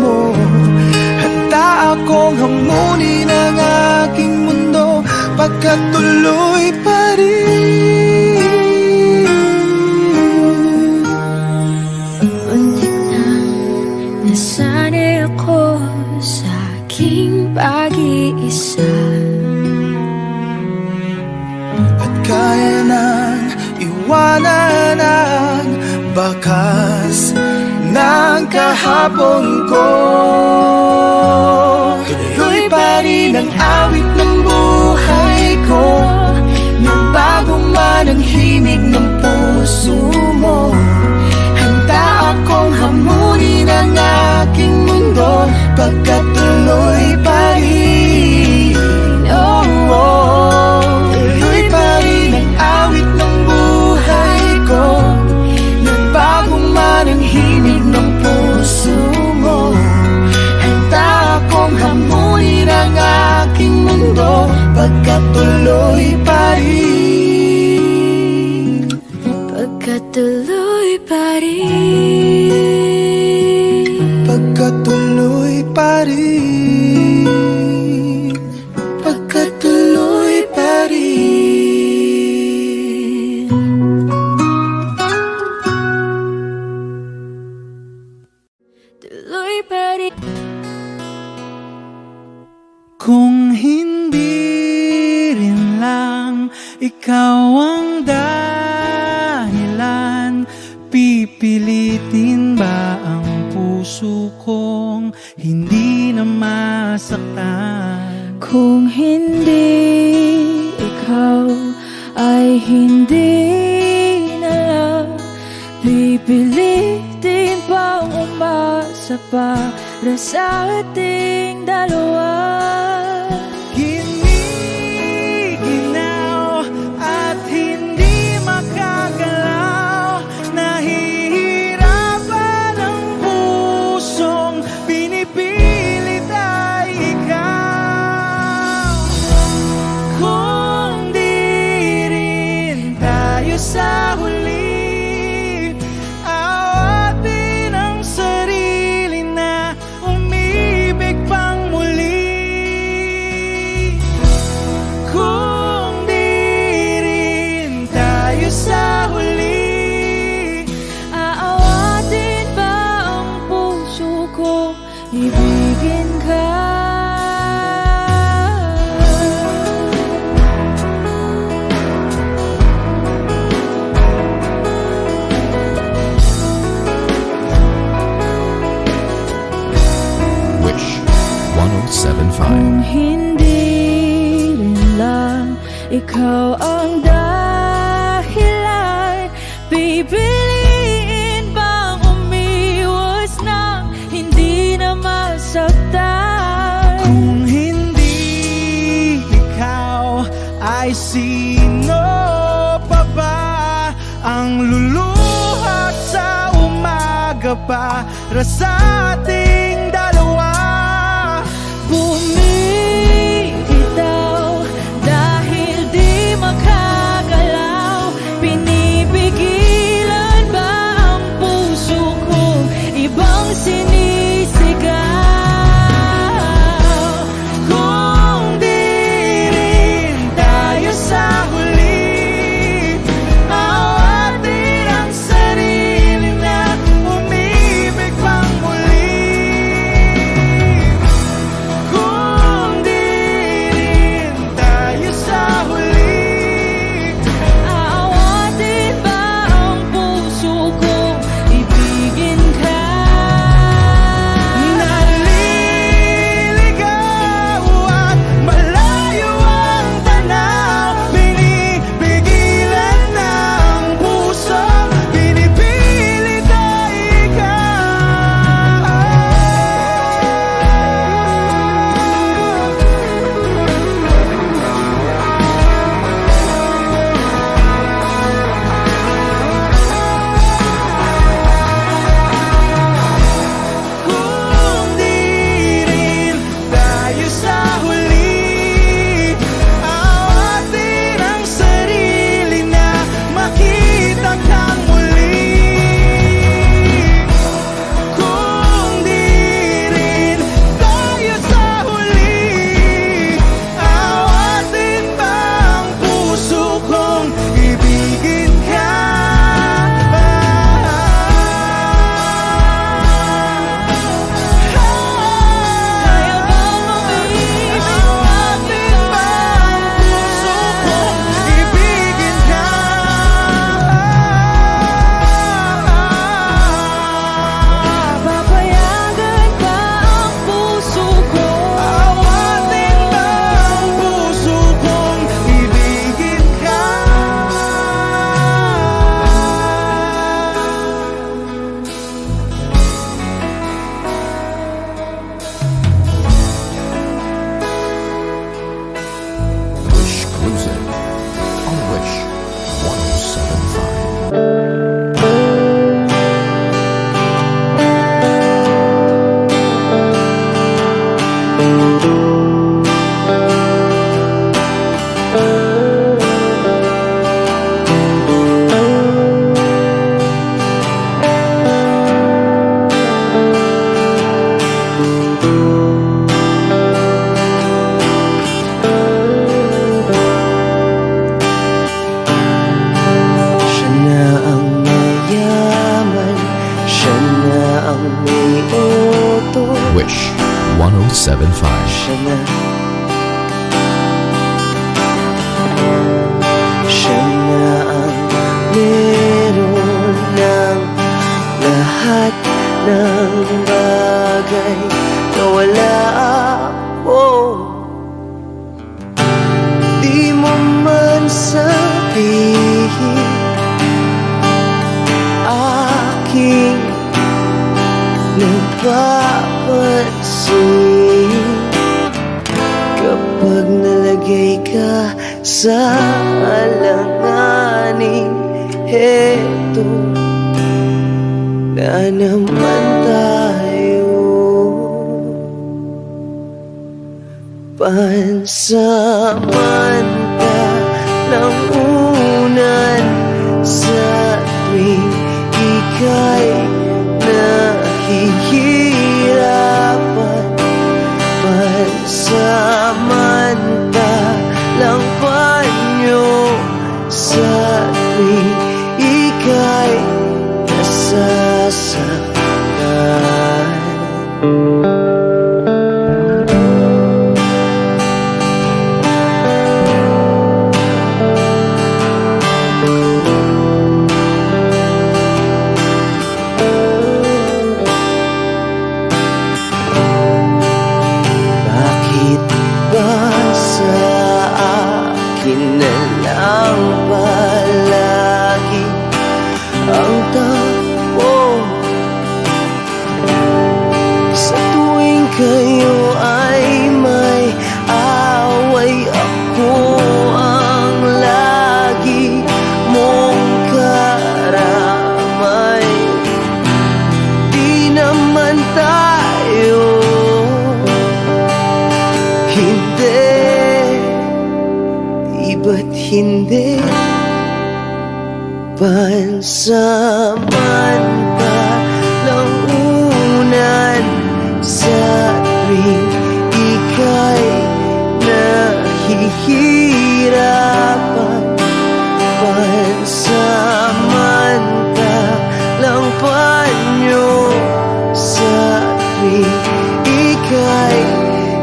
mo. Handa akong hamunin ang aking mundo, pagkat tuloy pa rin. Nasanay ako sa aking pag-iisa, at kaya nang iwanan ang bakas ng kahapon ko. Tuloy pa rin ang awit ng buhay ko, nagbago man ang himig ng puso. pagkatuloy pa rin. Pagkatuloy pa rin. Pagkatuloy pa rin. Tuloy pa rin. Kung hindi rin lang ikaw ang dahilan, pipilitin ba ang puso kong hindi na masaktan? Kung hindi ikaw ay hindi na lang, pipilitin bang umasa para sa ating dalawa? Giniginaw at hindi makagalaw, nahihirapan ang pusong pinipilit ay ikaw. Kung di rin tayo sa huli, awatin ang sarili na umibig pang muli. Kung di rin tayo sa huli, Aawatin ba ang puso ko, ibigin ka? Wish 1075. Kung hindi rin lang ikaw ang dahilan, pipiliin bang umiwas na hindi na masaktan? kung hindi ikaw, ay sino pa ba ang luluhat sa umaga para sa ating dalawa? Bumibitaw dahil di makagalaw, pinipigilan ba ang puso ko, ibang sinisigaw? Kung di rin tayo sa huli, awatin ang sarili na umibig pang muli. 1075. Siya na ang meron ng lahat ng bagay na wala ako. Di mo man sabihin aking napapansin kapag nalagay ka sa alanganin. Heto na naman tayo, pansamantalang unan sa tuwing ika'y nahihirapan. Pansamantalang panyo sa tuwing ika'y nasasaktan. Bakit ba sa akin na lang palagi ang takbo? Sa tuwing kayo ay may away, ako ang lagi mong karamay. Di naman tayo, hindi, di ba't hindi? Pansamantalang unan sa tuwing ika'y nahihirapan. Pansamantalang panyo sa tuwing ika'y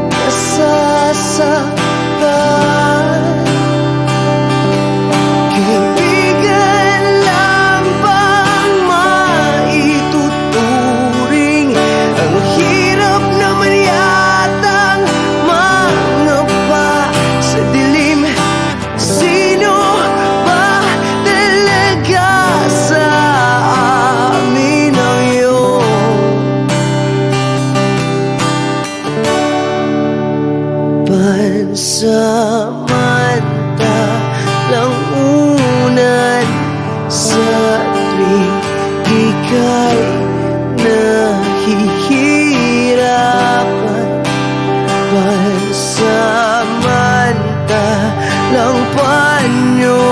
nasasaktan. Kaibigan lang bang maituturing? Ang hirap naman yatang mangapa sa dilim. Sino ba talaga sa amin ang iyong pansamantalang unan sa tuwing ika'y nahihirapan? Pansamantalang panyo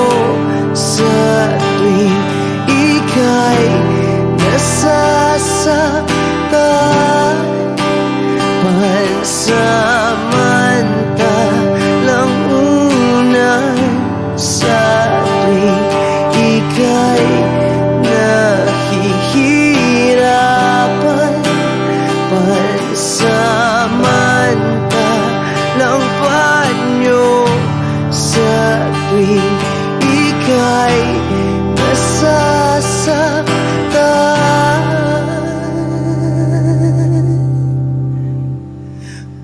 sa tuwing ika'y nasasaktan. Pansamantalang unan sa tuwing ika'y nahihirapan. Pansamantalang panyo sa tuwing ika'y nasasaktan.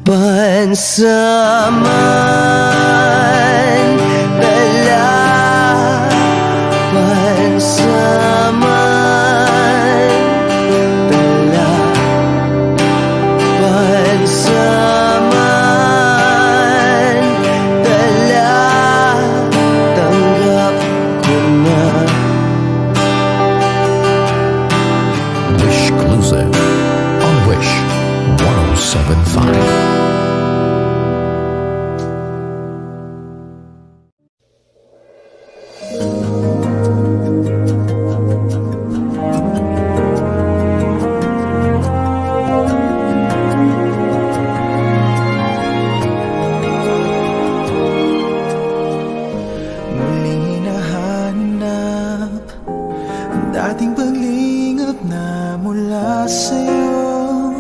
Pansamantala, pansamantala, pansamantala, tanggap ko na. Wish Exclusive on Wish 1075. Muling hinahanap ang dating paglingap na mula sa'yo.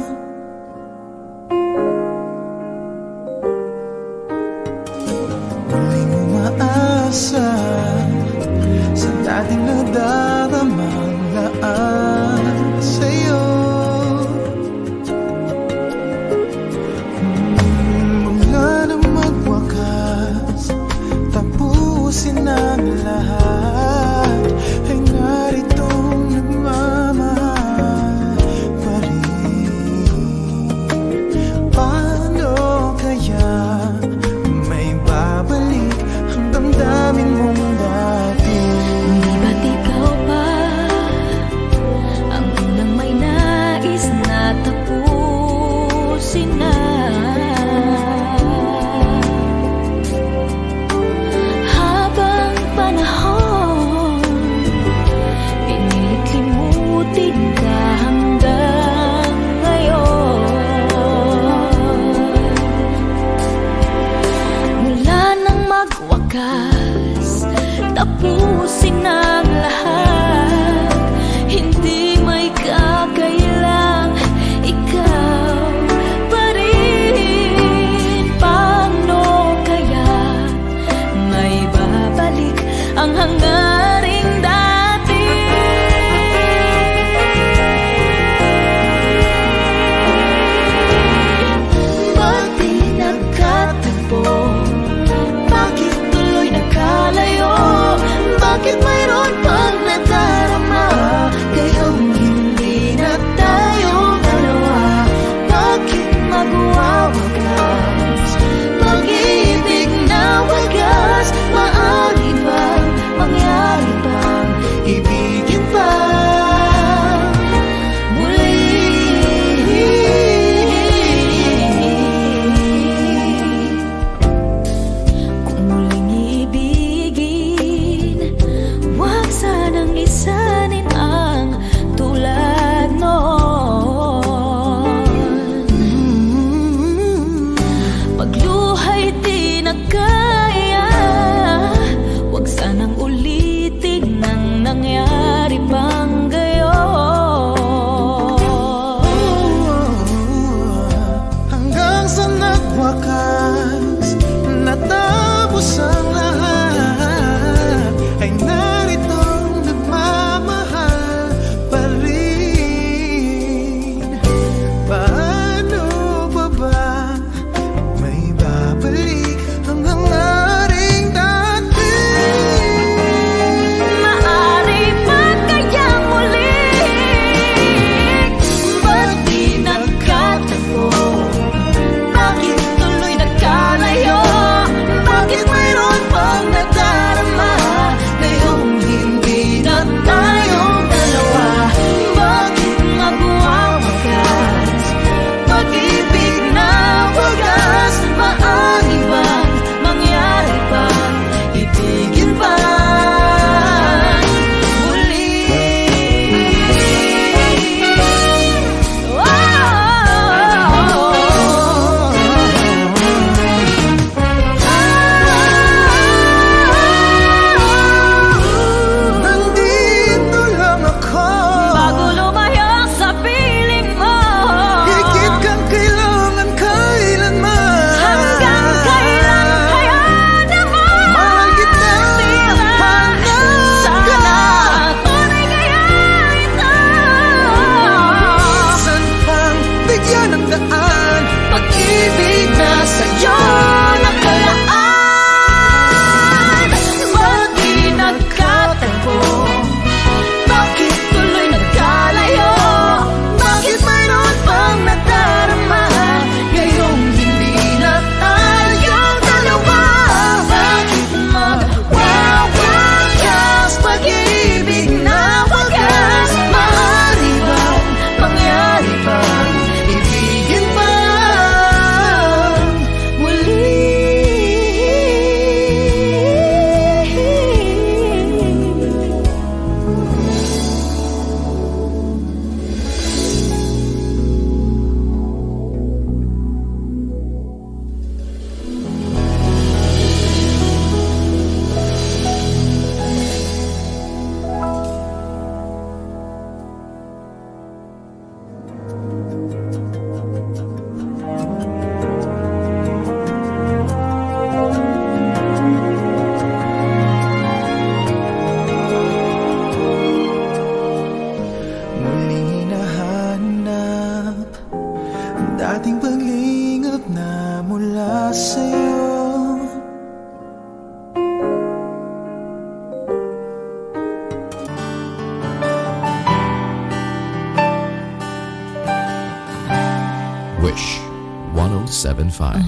1075.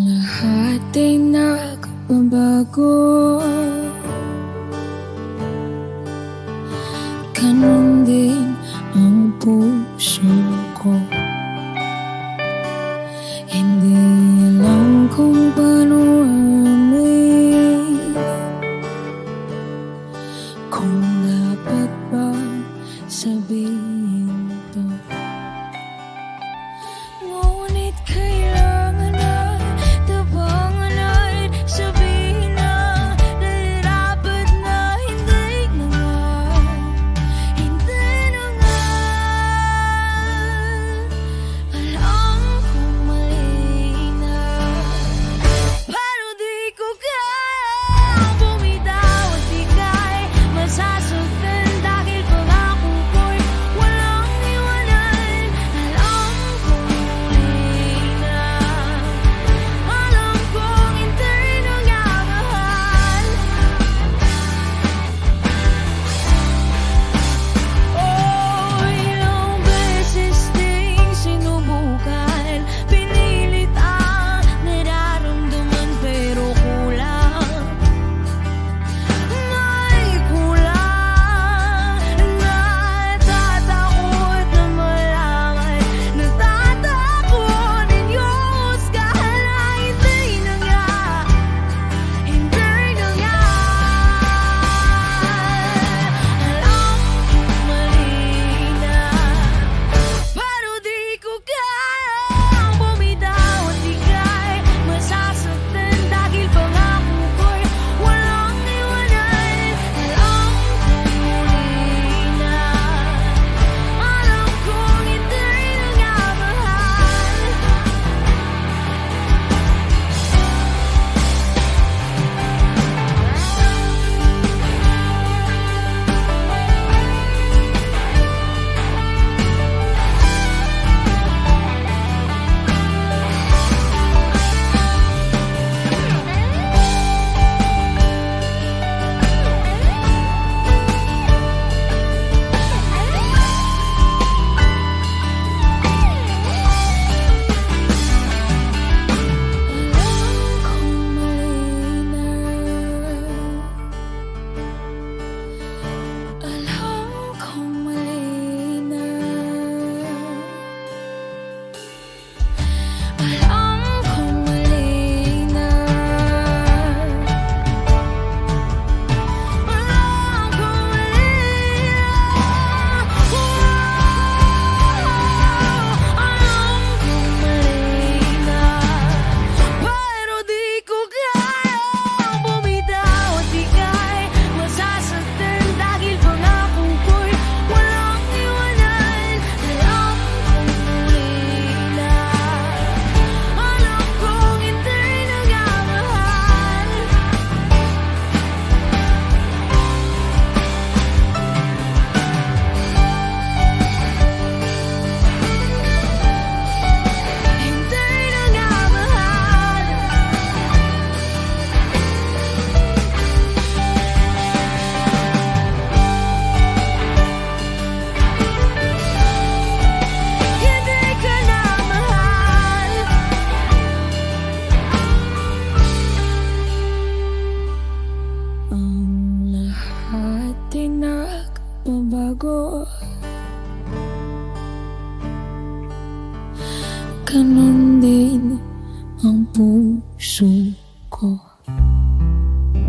Lahat ay nagbabago, ganun din ang puso ko. Hindi alam kung paano amin, kung dapat ba sabihin to. Ngunit kailangan na tabangan at sabihin na dapat na hindi na nga, hindi na nga. Alam kong mali na, pero di ko kayang bumitaw at ika'y masasaktan dahil pangako ko'y walang iwanan. Alam kong mali na, alam kong hindi na nga mahal. Oh, ilang beses ding sinubukan, pinilit ang nararamdaman pero kulang. May kulang, natatakot na malaman, natatakot ninyong husgahan na hindi na nga, hindi na nga. Alam kong mali na, pero di ko kayang bumitaw at ika'y masasaktan dahil pangako ko'y walang iwanan. Alam kong muli na, alam kong hindi na nga mahal. Alam kong mali na, alam kong mali na, alam kong mali na, alam kong mali na, alam kong mali na, pero di ko kayang bumitaw at ika'y masasaktan dahil pangako ko'y walang iwanan. Alam kong muli na, alam kong hindi na nga mahal. Hindi na nga mahal. Hindi ka na mahal. Ang lahat ay nagbabago, ganun din ang puso ko.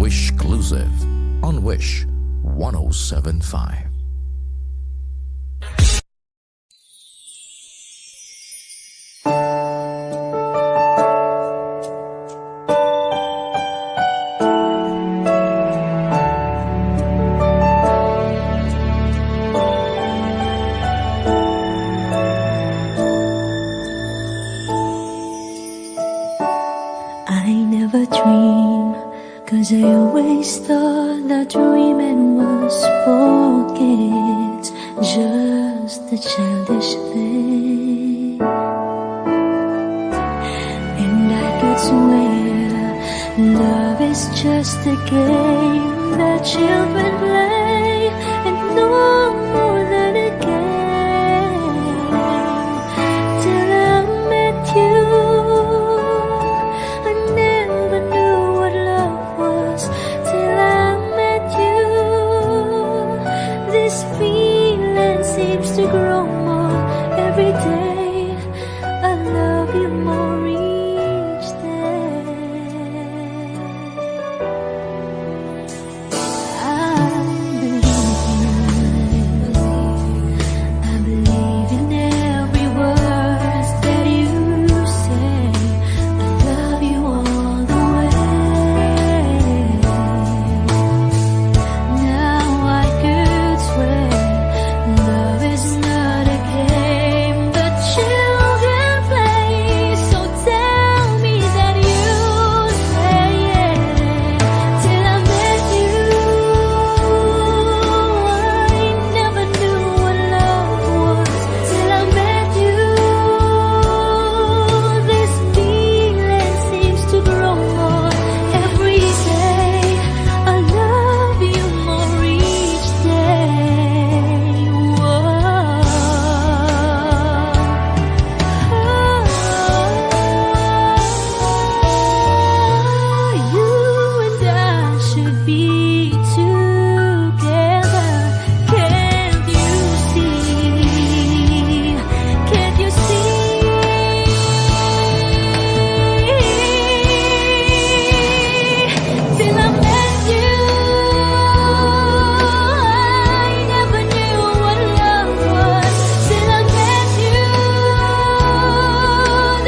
Wish Exclusive on Wish 1075. I never dream, 'cause I always thought that dreaming was for kids, just a childish thing. And I could swear love is just a game that children play, and no more than a game, till I met you. seems to grow more every day. I love you more each day. I believe in every word that you say. I love you all the way. Now I could swear love is not a game that children play. So tell me that you say till I met you. I never knew what love was till I met you. This feeling seems to grow more every day. I love you more each day. You and I should be together. Can't you see? Can't you see? Till I met you, I never knew what love was. Till I met you,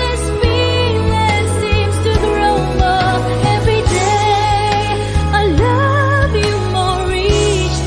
this feeling seems to grow more every day. I love you more each